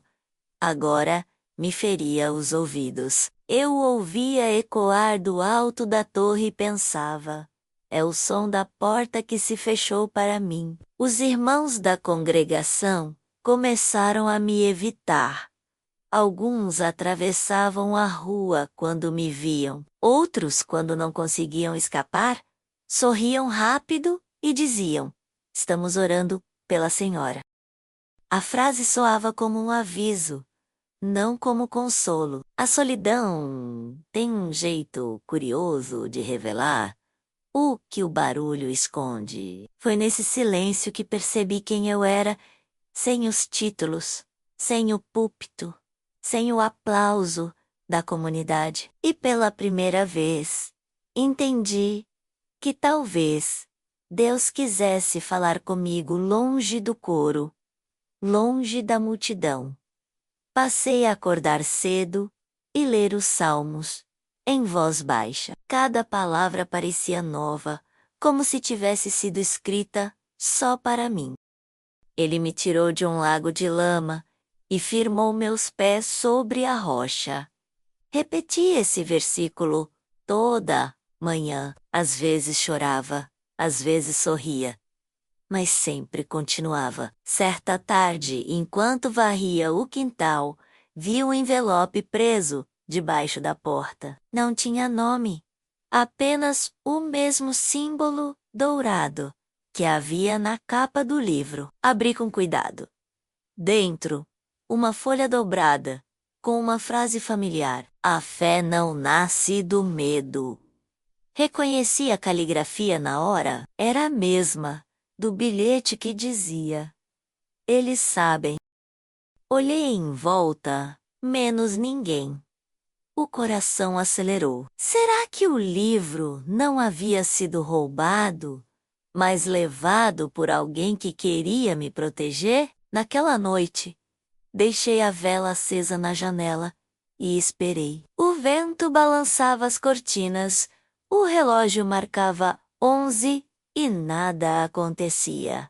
agora me feria os ouvidos. Eu o ouvia ecoar do alto da torre e pensava: é o som da porta que se fechou para mim. Os irmãos da congregação começaram a me evitar. Alguns atravessavam a rua quando me viam. Outros, quando não conseguiam escapar, sorriam rápido e diziam: estamos orando pela senhora. A frase soava como um aviso, não como consolo. A solidão tem um jeito curioso de revelar o que o barulho esconde. Foi nesse silêncio que percebi quem eu era, sem os títulos, sem o púlpito, sem o aplauso da comunidade. E pela primeira vez, entendi que talvez Deus quisesse falar comigo longe do coro, longe da multidão. Passei a acordar cedo e ler os salmos, em voz baixa. Cada palavra parecia nova, como se tivesse sido escrita só para mim. Ele me tirou de um lago de lama e firmou meus pés sobre a rocha. Repeti esse versículo toda manhã. Às vezes chorava, às vezes sorria, mas sempre continuava. Certa tarde, enquanto varria o quintal, vi um envelope preso debaixo da porta. Não tinha nome, apenas o mesmo símbolo dourado que havia na capa do livro. Abri com cuidado. Dentro, uma folha dobrada, com uma frase familiar: a fé não nasce do medo. Reconheci a caligrafia na hora, era a mesma do bilhete que dizia: eles sabem. Olhei em volta, menos ninguém. O coração acelerou. Será que o livro não havia sido roubado? mas levado por alguém que queria me proteger? Naquela noite, deixei a vela acesa na janela e esperei. O vento balançava as cortinas, o relógio marcava 11 e nada acontecia.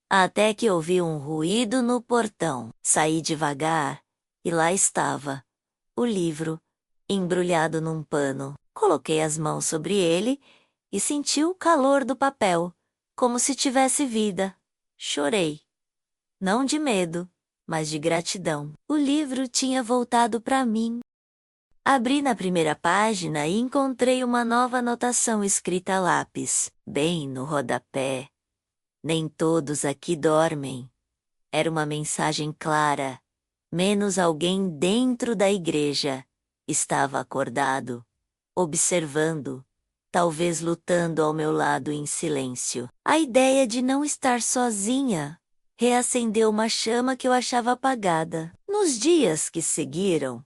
Até que ouvi um ruído no portão. Saí devagar e lá estava o livro, embrulhado num pano. Coloquei as mãos sobre ele e senti o calor do papel, como se tivesse vida. Chorei. Não de medo, mas de gratidão. O livro tinha voltado para mim. Abri na primeira página e encontrei uma nova anotação escrita a lápis, bem no rodapé. Nem todos aqui dormem. Era uma mensagem clara. Menos alguém dentro da igreja estava acordado, observando, talvez lutando ao meu lado em silêncio. A ideia de não estar sozinha reacendeu uma chama que eu achava apagada. Nos dias que seguiram,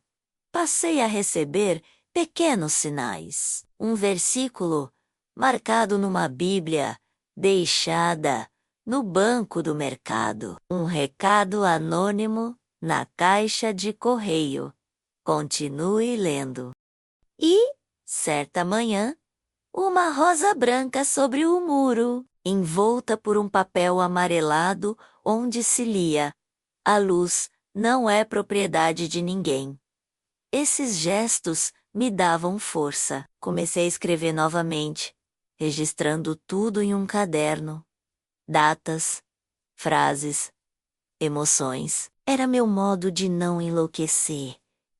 passei a receber pequenos sinais. Um versículo marcado numa Bíblia deixada no banco do mercado. Um recado anônimo na caixa de correio. Continue lendo. E, certa manhã, uma rosa branca sobre o muro, envolta por um papel amarelado onde se lia: a luz não é propriedade de ninguém. Esses gestos me davam força. Comecei a escrever novamente, registrando tudo em um caderno. Datas, frases, emoções. Era meu modo de não enlouquecer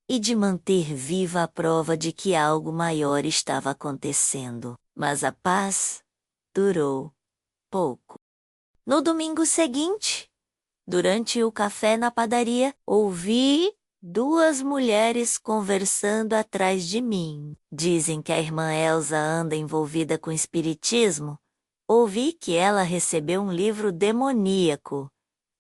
e de manter viva a prova de que algo maior estava acontecendo. Mas a paz durou pouco. No domingo seguinte, durante o café na padaria, ouvi duas mulheres conversando atrás de mim. Dizem que a irmã Elsa anda envolvida com espiritismo. Ouvi que ela recebeu um livro demoníaco.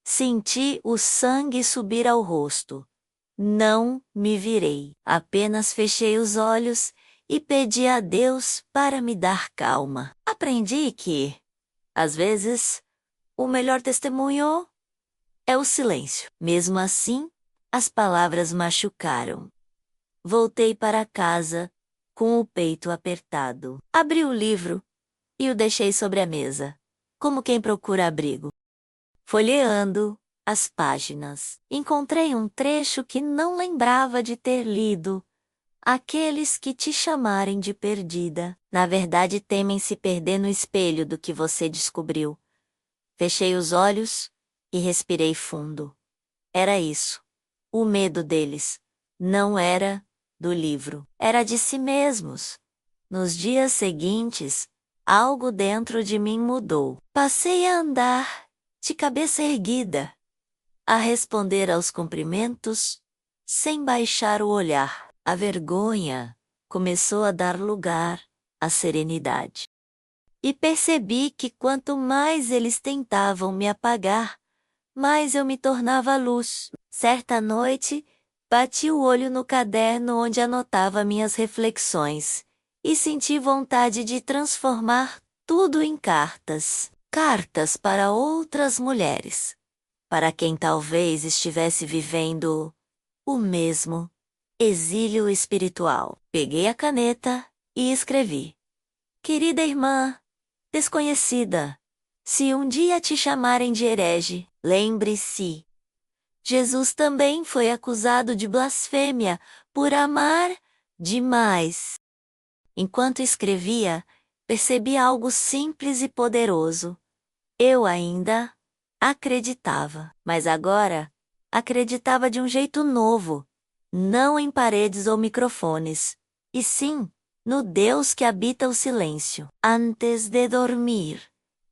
Senti o sangue subir ao rosto. Não me virei. Apenas fechei os olhos e pedi a Deus para me dar calma. Aprendi que, às vezes, o melhor testemunho é o silêncio. Mesmo assim, as palavras machucaram. Voltei para casa, com o peito apertado. Abri o livro e o deixei sobre a mesa, como quem procura abrigo. Folheando as páginas, encontrei um trecho que não lembrava de ter lido. Aqueles que te chamarem de perdida, na verdade temem se perder no espelho do que você descobriu. Fechei os olhos e respirei fundo. Era isso. O medo deles não era do livro, era de si mesmos. Nos dias seguintes, algo dentro de mim mudou. Passei a andar de cabeça erguida, a responder aos cumprimentos sem baixar o olhar. A vergonha começou a dar lugar à serenidade. E percebi que quanto mais eles tentavam me apagar, mais eu me tornava luz. Certa noite, bati o olho no caderno onde anotava minhas reflexões e senti vontade de transformar tudo em cartas. Cartas para outras mulheres, para quem talvez estivesse vivendo o mesmo exílio espiritual. Peguei a caneta e escrevi: Querida irmã, desconhecida, se um dia te chamarem de herege, lembre-se. Jesus também foi acusado de blasfêmia por amar demais. Enquanto escrevia, percebi algo simples e poderoso. Eu ainda acreditava, mas agora acreditava de um jeito novo, não em paredes ou microfones, e sim no Deus que habita o silêncio. Antes de dormir,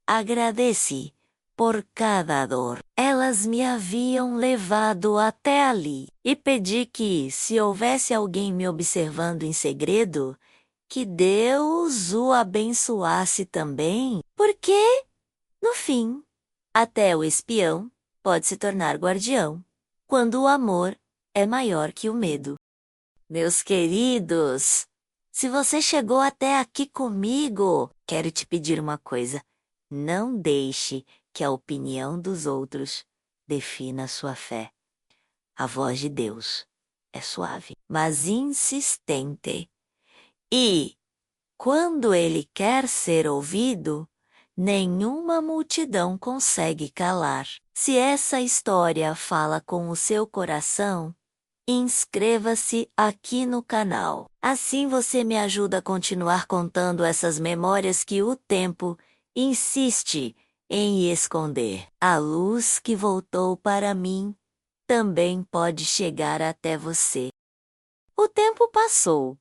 agradeci por cada dor. Elas me haviam levado até ali e pedi que, se houvesse alguém me observando em segredo, que Deus o abençoasse também, porque, no fim, até o espião pode se tornar guardião, quando o amor é maior que o medo. Meus queridos, se você chegou até aqui comigo, quero te pedir uma coisa. Não deixe que a opinião dos outros defina sua fé. A voz de Deus é suave, mas insistente. E, quando ele quer ser ouvido, nenhuma multidão consegue calar. Se essa história fala com o seu coração, inscreva-se aqui no canal. Assim você me ajuda a continuar contando essas memórias que o tempo insiste em esconder. A luz que voltou para mim também pode chegar até você. O tempo passou,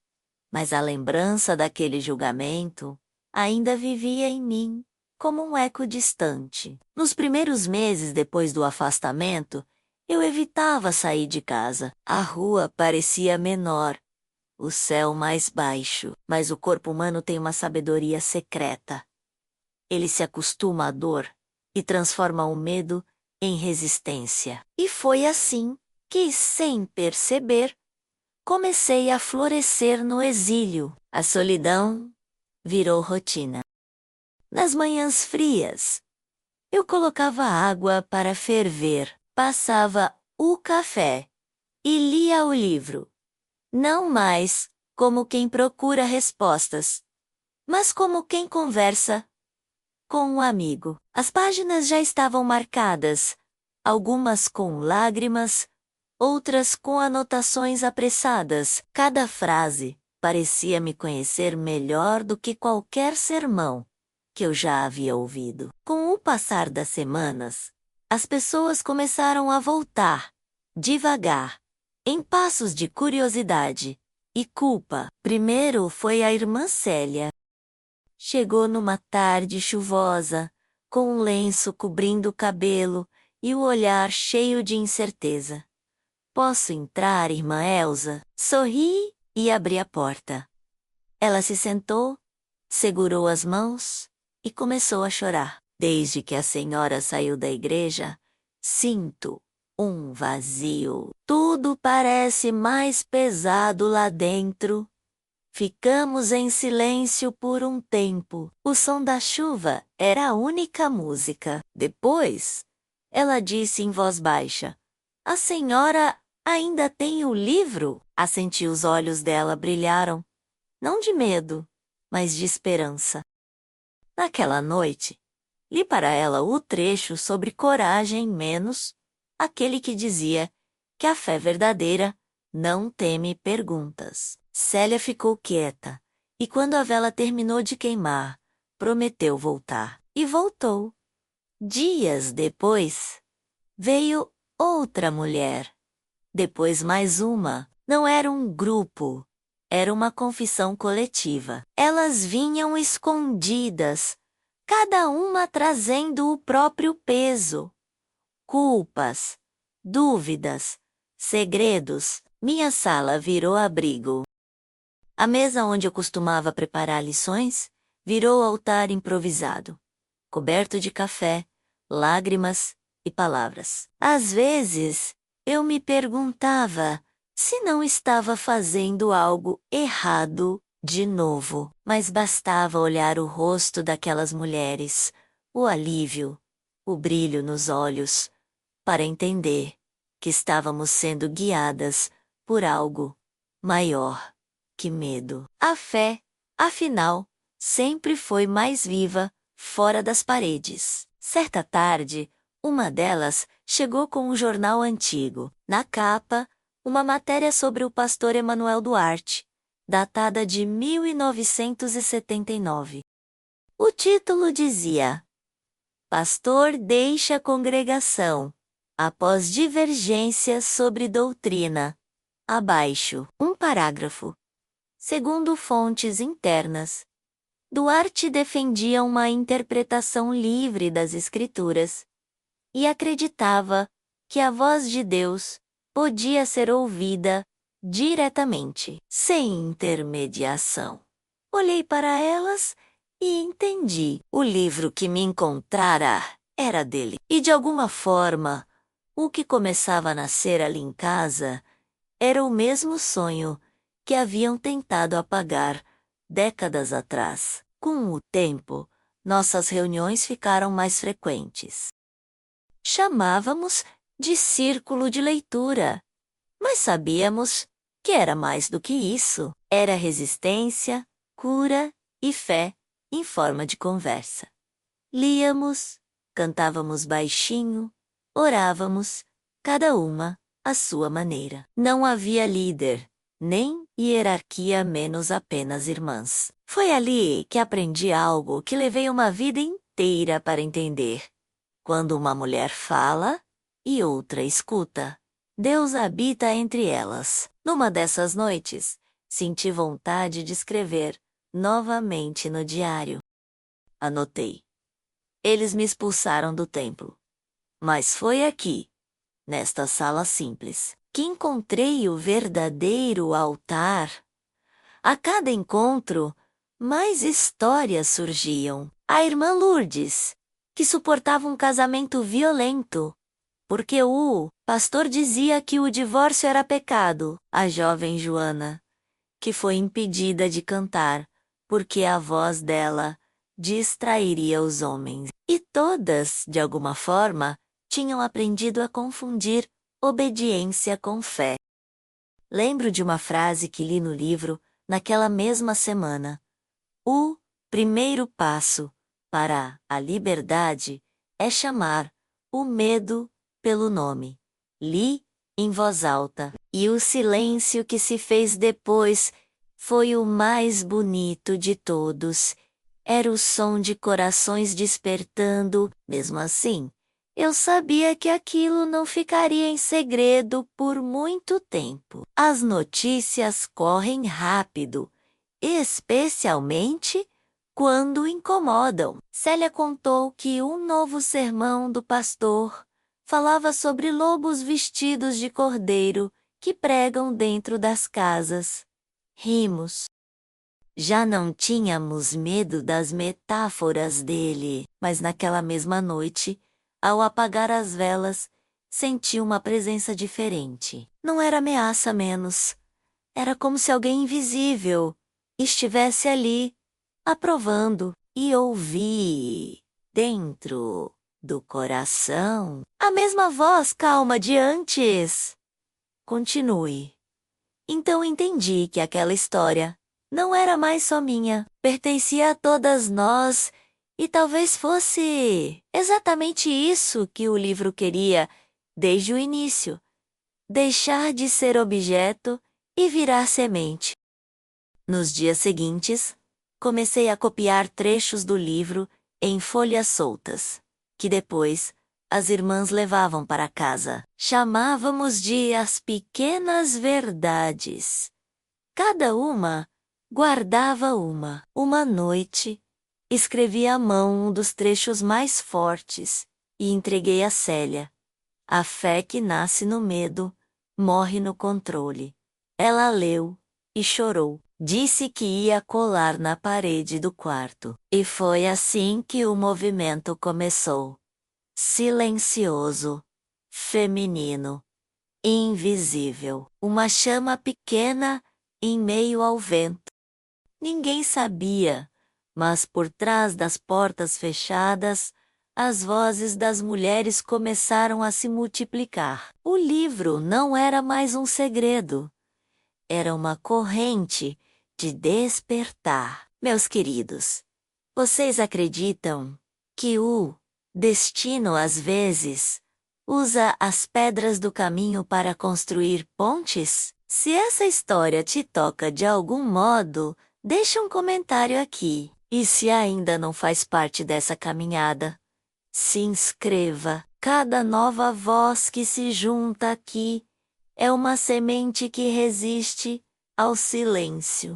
mas a lembrança daquele julgamento ainda vivia em mim, como um eco distante. Nos primeiros meses depois do afastamento, eu evitava sair de casa. A rua parecia menor, o céu mais baixo, mas o corpo humano tem uma sabedoria secreta. Ele se acostuma à dor e transforma o medo em resistência. E foi assim que, sem perceber, comecei a florescer no exílio. A solidão virou rotina. Nas manhãs frias, eu colocava água para ferver, passava o café e lia o livro. Não mais como quem procura respostas, mas como quem conversa com um amigo. As páginas já estavam marcadas, algumas com lágrimas, outras com anotações apressadas. Cada frase parecia me conhecer melhor do que qualquer sermão que eu já havia ouvido. Com o passar das semanas, as pessoas começaram a voltar, devagar, em passos de curiosidade e culpa. Primeiro foi a irmã Célia. Chegou numa tarde chuvosa, com um lenço cobrindo o cabelo e o olhar cheio de incerteza. Posso entrar, irmã Elsa? Sorri e abri a porta. Ela se sentou, segurou as mãos e começou a chorar. Desde que a senhora saiu da igreja, sinto um vazio. Tudo parece mais pesado lá dentro. Ficamos em silêncio por um tempo. O som da chuva era a única música. Depois, ela disse em voz baixa: "A senhora ainda tem o livro?" Assenti, os olhos dela brilharam, não de medo, mas de esperança. Naquela noite, li para ela o trecho sobre coragem menos aquele que dizia que a fé verdadeira não teme perguntas. Célia ficou quieta, e quando a vela terminou de queimar, prometeu voltar. E voltou. Dias depois, veio outra mulher. Depois mais uma. Não era um grupo, era uma confissão coletiva. Elas vinham escondidas, cada uma trazendo o próprio peso. Culpas, dúvidas, segredos. Minha sala virou abrigo. A mesa onde eu costumava preparar lições virou altar improvisado, coberto de café, lágrimas e palavras. Às vezes, eu me perguntava se não estava fazendo algo errado de novo, mas bastava olhar o rosto daquelas mulheres, o alívio, o brilho nos olhos, para entender que estávamos sendo guiadas por algo maior que medo. A fé, afinal, sempre foi mais viva fora das paredes. Certa tarde, uma delas chegou com um jornal antigo. Na capa, uma matéria sobre o pastor Emanuel Duarte, datada de 1979. O título dizia: "Pastor deixa a congregação após divergências sobre doutrina." Abaixo, um parágrafo. Segundo fontes internas, Duarte defendia uma interpretação livre das Escrituras e acreditava que a voz de Deus podia ser ouvida diretamente, sem intermediação. Olhei para elas e entendi. O livro que me encontrara era dele. E de alguma forma, o que começava a nascer ali em casa era o mesmo sonho que haviam tentado apagar décadas atrás. Com o tempo, nossas reuniões ficaram mais frequentes. Chamávamos de círculo de leitura, mas sabíamos que era mais do que isso. Era resistência, cura e fé em forma de conversa. Líamos, cantávamos baixinho, orávamos, cada uma à sua maneira. Não havia líder, nem hierarquia, menos apenas irmãs. Foi ali que aprendi algo que levei uma vida inteira para entender. Quando uma mulher fala e outra escuta, Deus habita entre elas. Numa dessas noites, senti vontade de escrever novamente no diário. Anotei. Eles me expulsaram do templo. Mas foi aqui, nesta sala simples, que encontrei o verdadeiro altar. A cada encontro, mais histórias surgiam. A irmã Lourdes, que suportava um casamento violento, porque o pastor dizia que o divórcio era pecado. A jovem Joana, que foi impedida de cantar, porque a voz dela distrairia os homens. E todas, de alguma forma, tinham aprendido a confundir obediência com fé. Lembro de uma frase que li no livro naquela mesma semana. O primeiro passo para a liberdade é chamar o medo pelo nome. Li em voz alta, e o silêncio que se fez depois foi o mais bonito de todos. Era o som de corações despertando. Mesmo assim, eu sabia que aquilo não ficaria em segredo por muito tempo. As notícias correm rápido, especialmente quando incomodam. Célia contou que um novo sermão do pastor falava sobre lobos vestidos de cordeiro que pregam dentro das casas. Rimos. Já não tínhamos medo das metáforas dele, mas naquela mesma noite, ao apagar as velas, senti uma presença diferente. Não era ameaça menos. Era como se alguém invisível estivesse ali, aprovando, e ouvi, dentro do coração, a mesma voz calma de antes. Continue. Então entendi que aquela história não era mais só minha, pertencia a todas nós, e talvez fosse exatamente isso que o livro queria desde o início: deixar de ser objeto e virar semente. Nos dias seguintes, comecei a copiar trechos do livro em folhas soltas, que depois as irmãs levavam para casa. Chamávamos de as pequenas verdades. Cada uma guardava uma. Uma noite, escrevi à mão um dos trechos mais fortes e entreguei a Célia. A fé que nasce no medo, morre no controle. Ela leu e chorou. Disse que ia colar na parede do quarto. E foi assim que o movimento começou. Silencioso, feminino, invisível. Uma chama pequena em meio ao vento. Ninguém sabia, mas por trás das portas fechadas, as vozes das mulheres começaram a se multiplicar. O livro não era mais um segredo. Era uma corrente de despertar. Meus queridos, vocês acreditam que o destino às vezes usa as pedras do caminho para construir pontes? Se essa história te toca de algum modo, deixa um comentário aqui. E se ainda não faz parte dessa caminhada, se inscreva. Cada nova voz que se junta aqui é uma semente que resiste ao silêncio.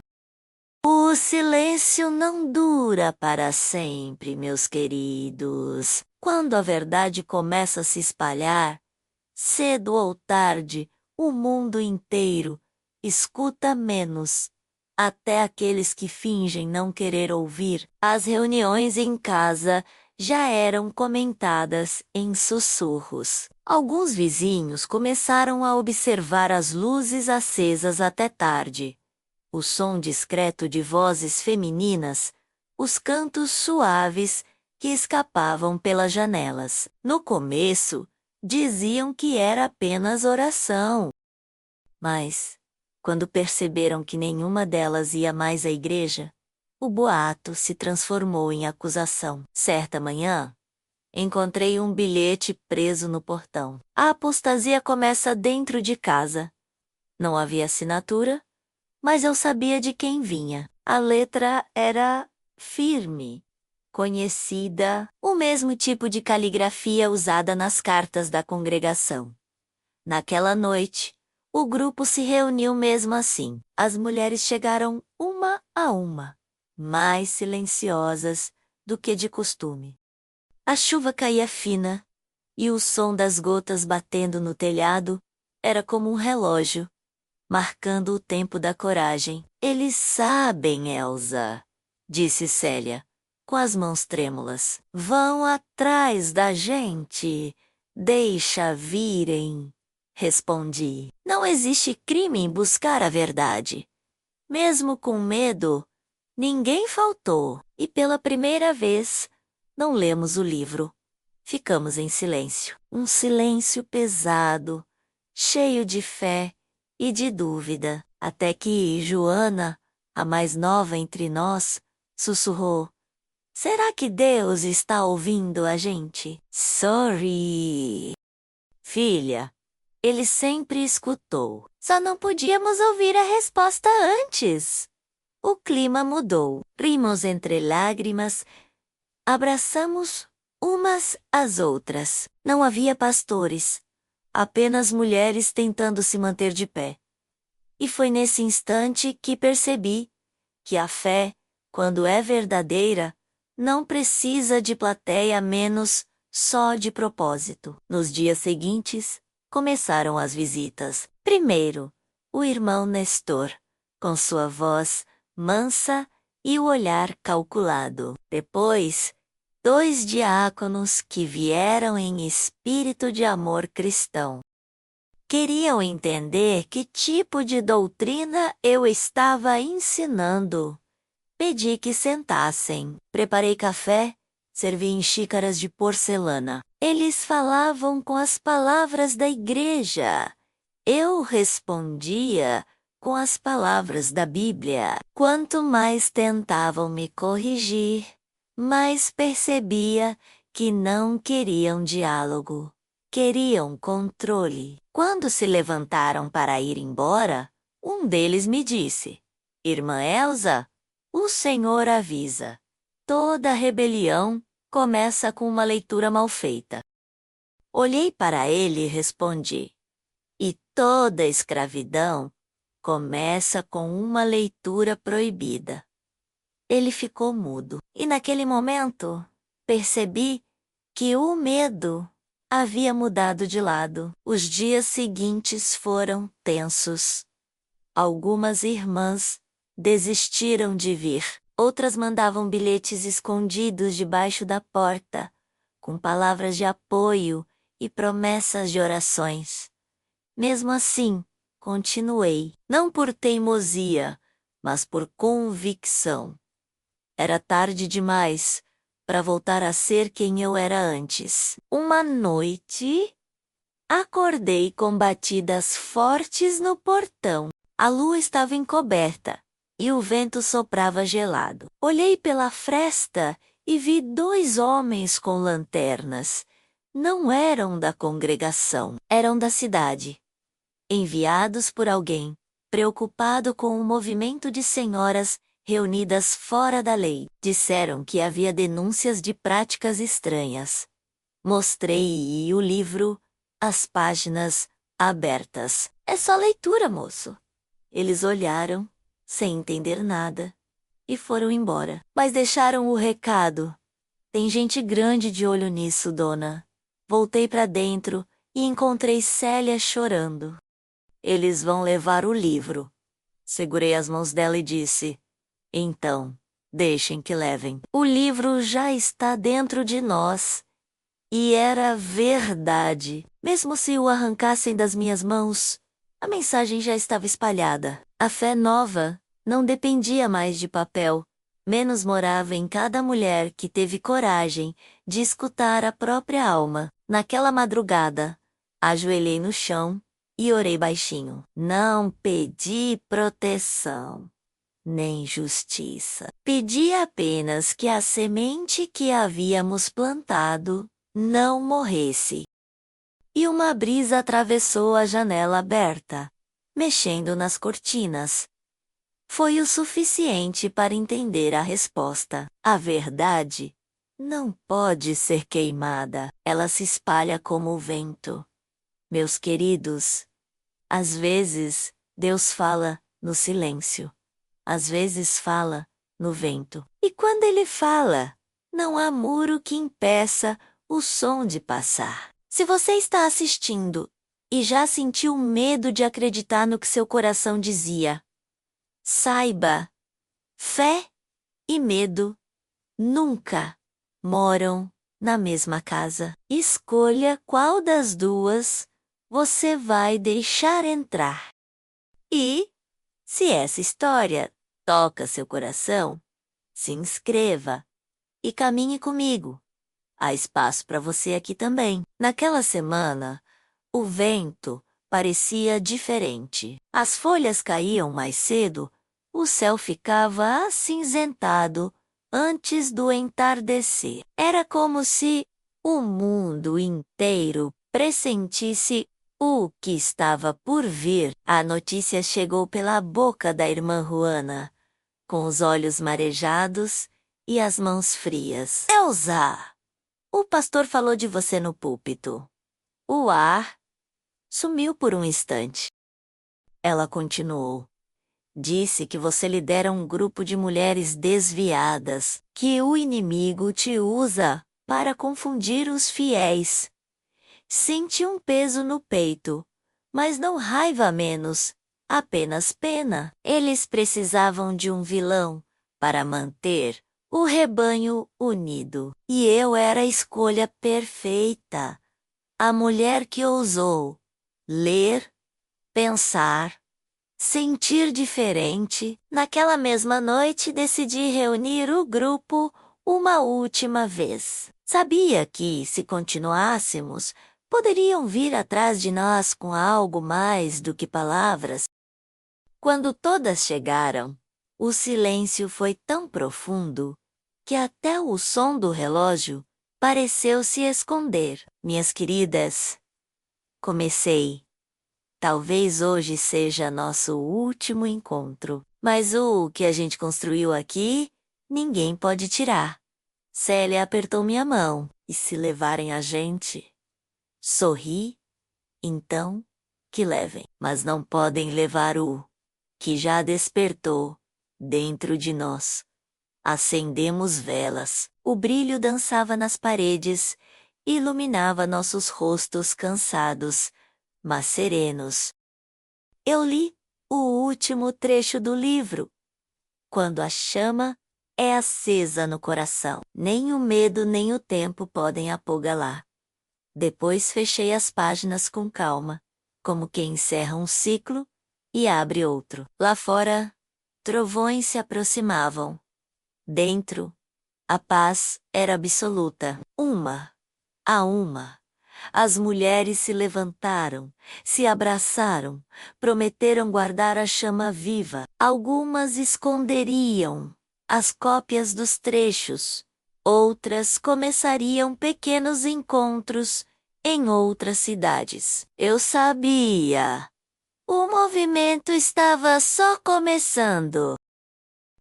O silêncio não dura para sempre, meus queridos. Quando a verdade começa a se espalhar, cedo ou tarde, o mundo inteiro escuta menos. Até aqueles que fingem não querer ouvir. As reuniões em casa já eram comentadas em sussurros. Alguns vizinhos começaram a observar as luzes acesas até tarde. O som discreto de vozes femininas os cantos suaves que escapavam pelas janelas. No começo, diziam que era apenas oração. Mas, quando perceberam que nenhuma delas ia mais à igreja, o boato se transformou em acusação. Certa manhã, encontrei um bilhete preso no portão. A apostasia começa dentro de casa. Não havia assinatura, mas eu sabia de quem vinha. A letra era firme, conhecida, o mesmo tipo de caligrafia usada nas cartas da congregação. Naquela noite, o grupo se reuniu mesmo assim. As mulheres chegaram uma a uma, mais silenciosas do que de costume. A chuva caía fina, e o som das gotas batendo no telhado era como um relógio, marcando o tempo da coragem. Eles sabem, Elsa, disse Célia, com as mãos trêmulas. Vão atrás da gente. Deixa virem, respondi. Não existe crime em buscar a verdade. Mesmo com medo, ninguém faltou, e pela primeira vez, não lemos o livro. Ficamos em silêncio. Um silêncio pesado, cheio de fé e de dúvida, até que Joana, a mais nova entre nós, sussurrou: Será que Deus está ouvindo a gente? Sorry. Filha, ele sempre escutou. Só não podíamos ouvir a resposta antes. O clima mudou. Rimos entre lágrimas, abraçamos umas às outras. Não havia pastores, apenas mulheres tentando se manter de pé. E foi nesse instante que percebi que a fé, quando é verdadeira, não precisa de plateia menos só de propósito. Nos dias seguintes, começaram as visitas. Primeiro, o irmão Nestor, com sua voz mansa e o olhar calculado. Depois, 2 diáconos que vieram em espírito de amor cristão. Queriam entender que tipo de doutrina eu estava ensinando. Pedi que sentassem. Preparei café, servi em xícaras de porcelana. Eles falavam com as palavras da igreja. Eu respondia com as palavras da Bíblia. Quanto mais tentavam me corrigir, mais percebia que não queriam diálogo. Queriam controle. Quando se levantaram para ir embora, um deles me disse: Irmã Elsa, o Senhor avisa. Toda rebelião começa com uma leitura mal feita. Olhei para ele e respondi: E toda escravidão começa com uma leitura proibida. Ele ficou mudo. E naquele momento, percebi que o medo havia mudado de lado. Os dias seguintes foram tensos. Algumas irmãs desistiram de vir. Outras mandavam bilhetes escondidos debaixo da porta, com palavras de apoio e promessas de orações. Mesmo assim, continuei, não por teimosia, mas por convicção. Era tarde demais para voltar a ser quem eu era antes. Uma noite, acordei com batidas fortes no portão. A lua estava encoberta e o vento soprava gelado. Olhei pela fresta e vi 2 homens com lanternas. Não eram da congregação, eram da cidade. Enviados por alguém, preocupado com o movimento de senhoras reunidas fora da lei. Disseram que havia denúncias de práticas estranhas. Mostrei o livro, as páginas abertas. É só leitura, moço. Eles olharam, sem entender nada, e foram embora. Mas deixaram o recado. Tem gente grande de olho nisso, dona. Voltei para dentro e encontrei Célia chorando. Eles vão levar o livro. Segurei as mãos dela e disse: Então, deixem que levem. O livro já está dentro de nós. E era verdade. Mesmo se o arrancassem das minhas mãos, a mensagem já estava espalhada. A fé nova não dependia mais de papel, menos morava em cada mulher que teve coragem de escutar a própria alma. Naquela madrugada, ajoelhei no chão e orei baixinho. Não pedi proteção, nem justiça. Pedi apenas que a semente que havíamos plantado não morresse. E uma brisa atravessou a janela aberta, mexendo nas cortinas. Foi o suficiente para entender a resposta. A verdade não pode ser queimada, ela se espalha como o vento. Meus queridos, às vezes Deus fala no silêncio, às vezes fala no vento. E quando Ele fala, não há muro que impeça o som de passar. Se você está assistindo e já sentiu medo de acreditar no que seu coração dizia, saiba, fé e medo nunca moram na mesma casa. Escolha qual das duas você vai deixar entrar. E, se essa história toca seu coração, se inscreva e caminhe comigo. Há espaço para você aqui também. Naquela semana, o vento parecia diferente. As folhas caíam mais cedo, o céu ficava acinzentado antes do entardecer. Era como se o mundo inteiro pressentisse o que estava por vir. A notícia chegou pela boca da irmã Juana, com os olhos marejados e as mãos frias. Elsa! O pastor falou de você no púlpito. O ar sumiu por um instante. Ela continuou. Disse que você lidera um grupo de mulheres desviadas, que o inimigo te usa para confundir os fiéis. Senti um peso no peito, mas não raiva menos, apenas pena. Eles precisavam de um vilão para manter o rebanho unido. E eu era a escolha perfeita. A mulher que ousou ler, pensar, sentir diferente. Naquela mesma noite decidi reunir o grupo uma última vez. Sabia que, se continuássemos, poderiam vir atrás de nós com algo mais do que palavras. Quando todas chegaram, o silêncio foi tão profundo que até o som do relógio pareceu se esconder. Minhas queridas, comecei. Talvez hoje seja nosso último encontro, mas o que a gente construiu aqui, ninguém pode tirar. Célia apertou minha mão. E se levarem a gente? Sorri, então, que levem. Mas não podem levar o que já despertou dentro de nós. Acendemos velas. O brilho dançava nas paredes, iluminava nossos rostos cansados, mas serenos. Eu li o último trecho do livro. Quando a chama é acesa no coração, nem o medo nem o tempo podem apogalá. Depois fechei as páginas com calma, como quem encerra um ciclo e abre outro. Lá fora, trovões se aproximavam. Dentro, a paz era absoluta. Uma a uma, as mulheres se levantaram, se abraçaram, prometeram guardar a chama viva. Algumas esconderiam as cópias dos trechos, outras começariam pequenos encontros em outras cidades. Eu sabia. O movimento estava só começando.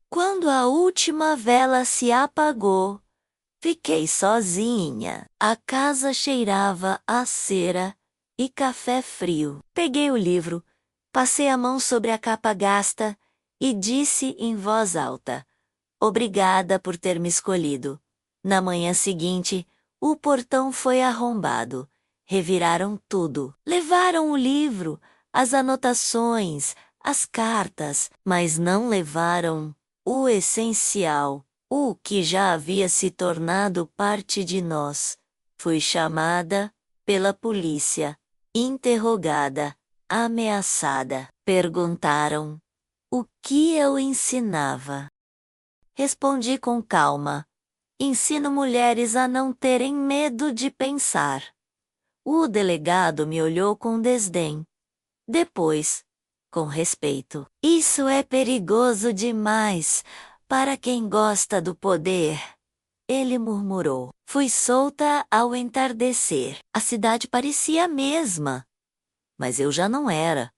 Quando a última vela se apagou, fiquei sozinha. A casa cheirava a cera e café frio. Peguei o livro, passei a mão sobre a capa gasta e disse em voz alta: Obrigada por ter me escolhido. Na manhã seguinte, o portão foi arrombado. Reviraram tudo. Levaram o livro, as anotações, as cartas, mas não levaram o essencial, o que já havia se tornado parte de nós. Fui chamada pela polícia, interrogada, ameaçada. Perguntaram o que eu ensinava. Respondi com calma. Ensino mulheres a não terem medo de pensar. O delegado me olhou com desdém. Depois, com respeito. Isso é perigoso demais para quem gosta do poder. Ele murmurou. Fui solta ao entardecer. A cidade parecia a mesma, mas eu já não era.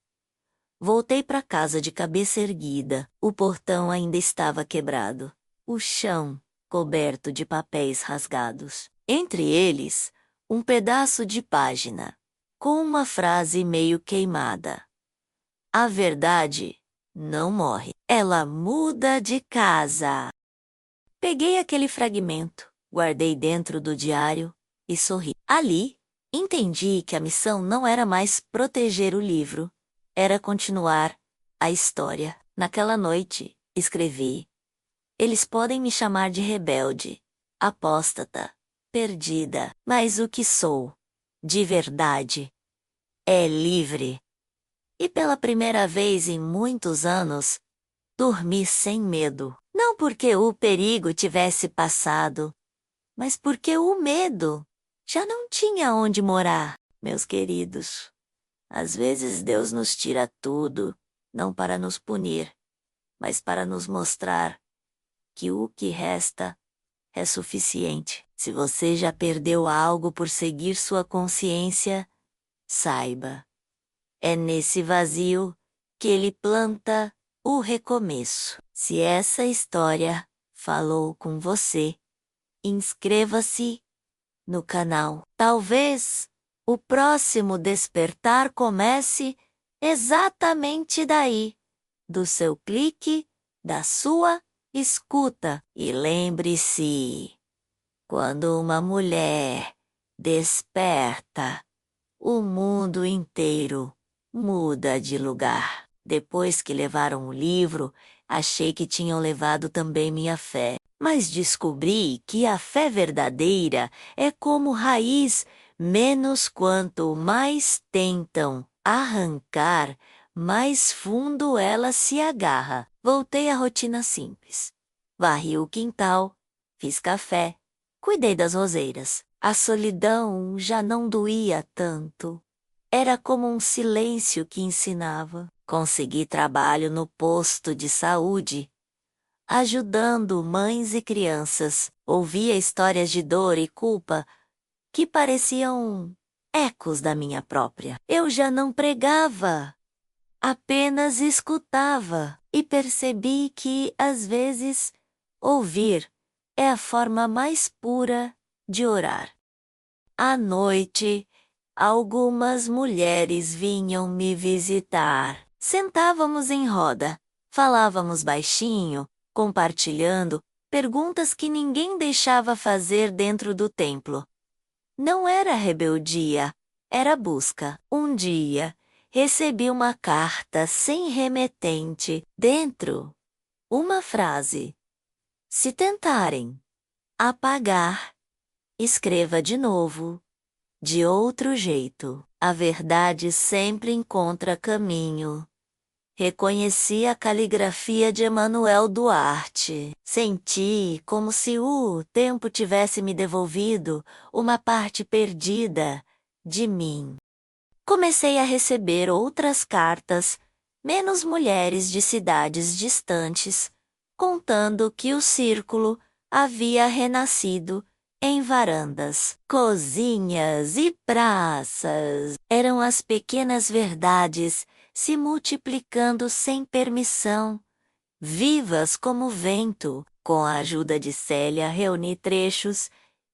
Voltei para casa de cabeça erguida. O portão ainda estava quebrado. O chão, coberto de papéis rasgados. Entre eles, um pedaço de página, com uma frase meio queimada. A verdade não morre. Ela muda de casa. Peguei aquele fragmento, guardei dentro do diário e sorri. Ali, entendi que a missão não era mais proteger o livro, era continuar a história. Naquela noite, escrevi: eles podem me chamar de rebelde, apóstata, perdida, mas o que sou, de verdade, é livre. E pela primeira vez em muitos anos, dormi sem medo. Não porque o perigo tivesse passado, mas porque o medo já não tinha onde morar. Meus queridos, às vezes Deus nos tira tudo, não para nos punir, mas para nos mostrar que o que resta é suficiente. Se você já perdeu algo por seguir sua consciência, saiba, é nesse vazio que ele planta o recomeço. Se essa história falou com você, inscreva-se no canal. Talvez o próximo despertar comece exatamente daí, do seu clique, da sua escuta. E lembre-se, quando uma mulher desperta, o mundo inteiro muda de lugar. Depois que levaram o livro, achei que tinham levado também minha fé. Mas descobri que a fé verdadeira é como raiz, menos quanto mais tentam arrancar, mais fundo ela se agarra. Voltei à rotina simples. Varri o quintal, fiz café, cuidei das roseiras. A solidão já não doía tanto. Era como um silêncio que ensinava. Consegui trabalho no posto de saúde, ajudando mães e crianças. Ouvia histórias de dor e culpa que pareciam ecos da minha própria. Eu já não pregava, apenas escutava e percebi que, às vezes, ouvir é a forma mais pura de orar. À noite, algumas mulheres vinham me visitar. Sentávamos em roda, falávamos baixinho, compartilhando perguntas que ninguém deixava fazer dentro do templo. Não era rebeldia, era busca. Um dia, recebi uma carta sem remetente. Dentro, uma frase: se tentarem apagar, escreva de novo, de outro jeito. A verdade sempre encontra caminho. Reconheci a caligrafia de Emanuel Duarte. Senti como se o tempo tivesse me devolvido uma parte perdida de mim. Comecei a receber outras cartas, menos mulheres de cidades distantes, contando que o círculo havia renascido em varandas, cozinhas e praças. Eram as pequenas verdades se multiplicando sem permissão, vivas como o vento. Com a ajuda de Célia, reuni trechos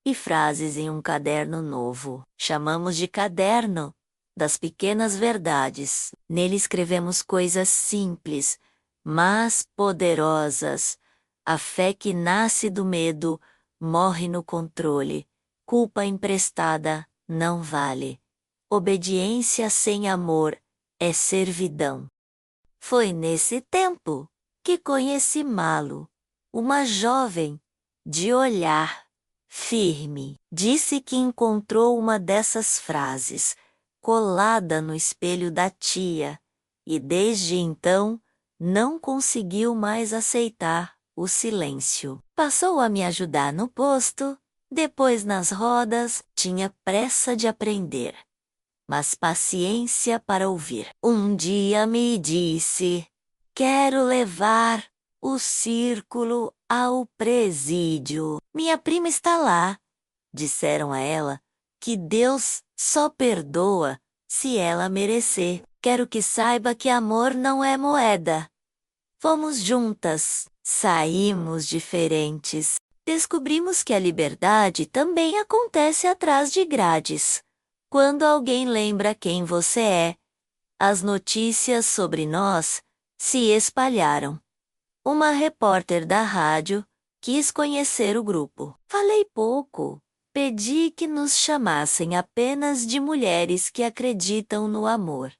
e frases em um caderno novo. Chamamos de caderno das pequenas verdades. Nele escrevemos coisas simples, mas poderosas. A fé que nasce do medo morre no controle. Culpa emprestada não vale. Obediência sem amor é servidão. Foi nesse tempo que conheci Malu, uma jovem de olhar firme. Disse que encontrou uma dessas frases colada no espelho da tia e desde então não conseguiu mais aceitar o silêncio. Passou a me ajudar no posto, depois nas rodas, tinha pressa de aprender, mas paciência para ouvir. Um dia me disse: quero levar o círculo ao presídio. Minha prima está lá. Disseram a ela que Deus só perdoa se ela merecer. Quero que saiba que amor não é moeda. Fomos juntas, saímos diferentes. Descobrimos que a liberdade também acontece atrás de grades. Quando alguém lembra quem você é, as notícias sobre nós se espalharam. Uma repórter da rádio quis conhecer o grupo. Falei pouco. Pedi que nos chamassem apenas de mulheres que acreditam no amor.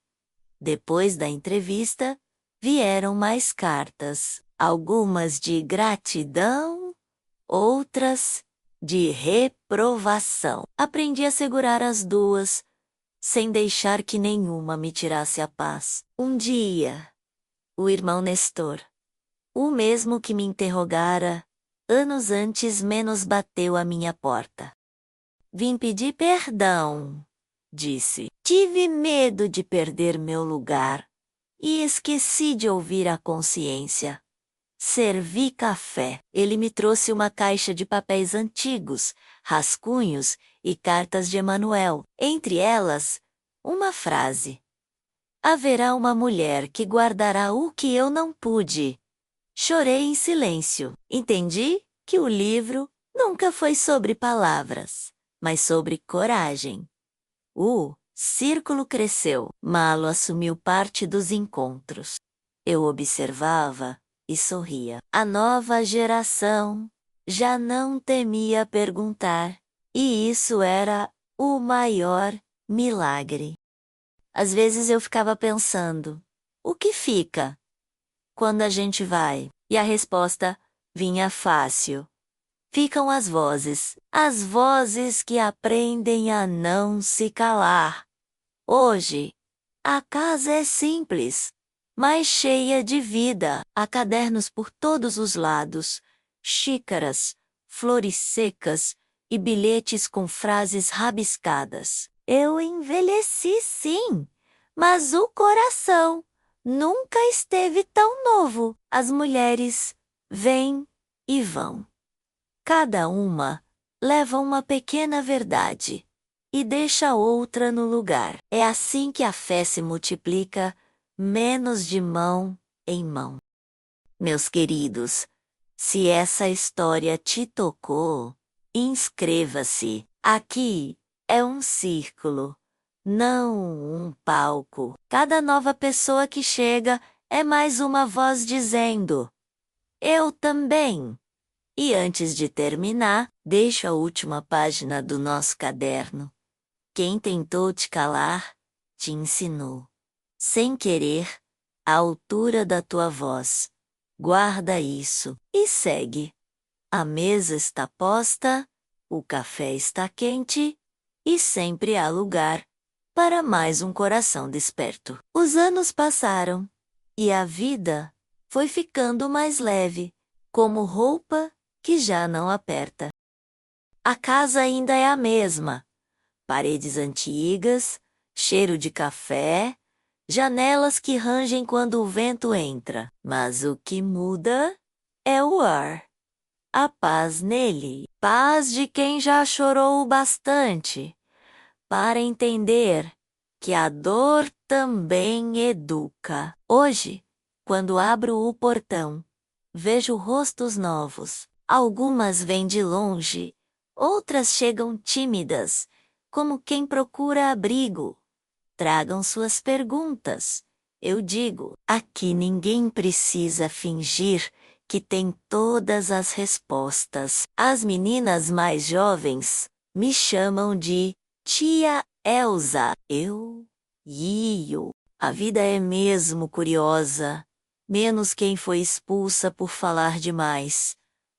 Depois da entrevista, vieram mais cartas, algumas de gratidão, outras de reprovação. Aprendi a segurar as duas, sem deixar que nenhuma me tirasse a paz. Um dia, o irmão Nestor, o mesmo que me interrogara anos antes, menos bateu à minha porta. Vim pedir perdão, disse. Tive medo de perder meu lugar e esqueci de ouvir a consciência. Servi café. Ele me trouxe uma caixa de papéis antigos, rascunhos e cartas de Emanuel. Entre elas, uma frase: haverá uma mulher que guardará o que eu não pude. Chorei em silêncio. Entendi que o livro nunca foi sobre palavras, mas sobre coragem. O círculo cresceu. Malo assumiu parte dos encontros. Eu observava e sorria. A nova geração já não temia perguntar, e isso era o maior milagre. Às vezes eu ficava pensando: o que fica quando a gente vai? E a resposta vinha fácil. Ficam as vozes que aprendem a não se calar. Hoje, a casa é simples, mas cheia de vida. Há cadernos por todos os lados, xícaras, flores secas e bilhetes com frases rabiscadas. Eu envelheci sim, mas o coração nunca esteve tão novo. As mulheres vêm e vão. Cada uma leva uma pequena verdade e deixa outra no lugar. É assim que a fé se multiplica, menos de mão em mão. Meus queridos, se essa história te tocou, inscreva-se. Aqui é um círculo, não um palco. Cada nova pessoa que chega é mais uma voz dizendo: eu também. E antes de terminar, deixo a última página do nosso caderno. Quem tentou te calar, te ensinou. Sem querer, à altura da tua voz. Guarda isso e segue. A mesa está posta, o café está quente e sempre há lugar para mais um coração desperto. Os anos passaram e a vida foi ficando mais leve, como roupa que já não aperta. A casa ainda é a mesma. Paredes antigas, cheiro de café, janelas que rangem quando o vento entra. Mas o que muda é o ar. A paz nele. Paz de quem já chorou bastante, para entender que a dor também educa. Hoje, quando abro o portão, vejo rostos novos. Algumas vêm de longe, outras chegam tímidas, como quem procura abrigo. Tragam suas perguntas. Eu digo: aqui ninguém precisa fingir que tem todas as respostas. As meninas mais jovens me chamam de Tia Elsa. Io. A vida é mesmo curiosa, menos quem foi expulsa por falar demais.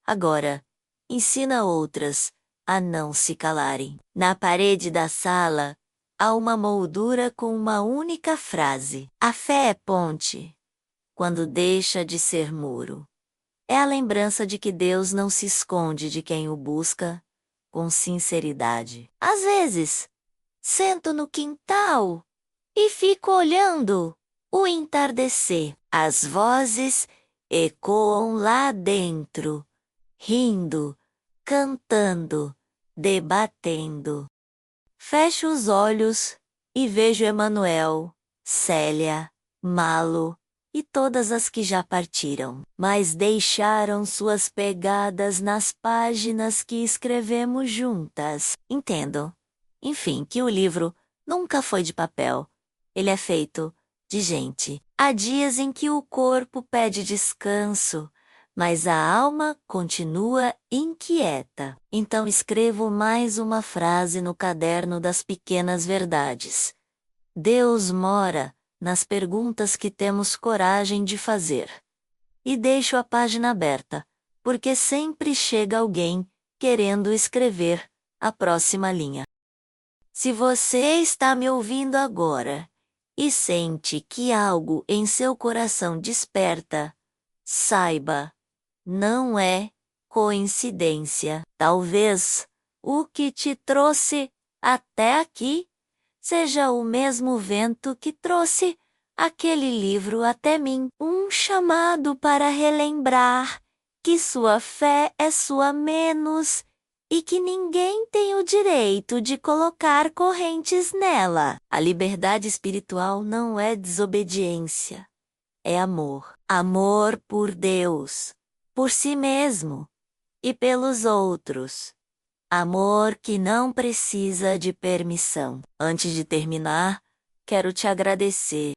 Agora, ensina outras a não se calarem. Na parede da sala, há uma moldura com uma única frase: a fé é ponte, quando deixa de ser muro. É a lembrança de que Deus não se esconde de quem o busca com sinceridade. Às vezes, sento no quintal e fico olhando o entardecer. As vozes ecoam lá dentro, rindo, cantando, debatendo. Fecho os olhos e vejo Emanuel, Célia, Malo e todas as que já partiram, mas deixaram suas pegadas nas páginas que escrevemos juntas. Entendo, enfim, que o livro nunca foi de papel. Ele é feito de gente. Há dias em que o corpo pede descanso, mas a alma continua inquieta. Então escrevo mais uma frase no caderno das pequenas verdades. Deus mora nas perguntas que temos coragem de fazer. E deixo a página aberta, porque sempre chega alguém querendo escrever a próxima linha. Se você está me ouvindo agora e sente que algo em seu coração desperta, saiba, não é coincidência. Talvez o que te trouxe até aqui seja o mesmo vento que trouxe aquele livro até mim. Um chamado para relembrar que sua fé é sua menos e que ninguém tem o direito de colocar correntes nela. A liberdade espiritual não é desobediência, é amor. Amor por Deus, por si mesmo e pelos outros. Amor que não precisa de permissão. Antes de terminar, quero te agradecer.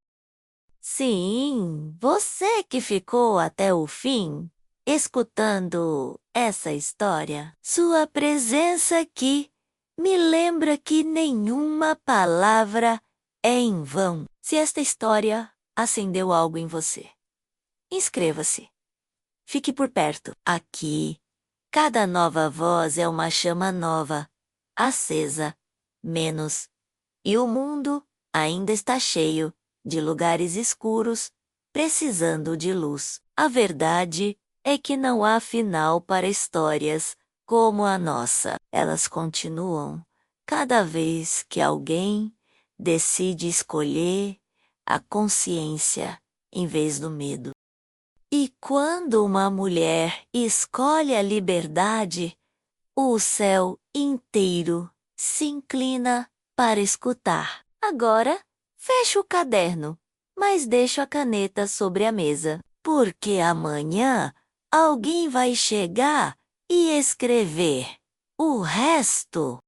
Sim, você que ficou até o fim, escutando essa história. Sua presença aqui me lembra que nenhuma palavra é em vão. Se esta história acendeu algo em você, inscreva-se. Fique por perto. Aqui, cada nova voz é uma chama nova, acesa, menos. E o mundo ainda está cheio de lugares escuros, precisando de luz. A verdade é que não há final para histórias como a nossa. Elas continuam cada vez que alguém decide escolher a consciência em vez do medo. E quando uma mulher escolhe a liberdade, o céu inteiro se inclina para escutar. Agora, fecho o caderno, mas deixo a caneta sobre a mesa, porque amanhã alguém vai chegar e escrever o resto.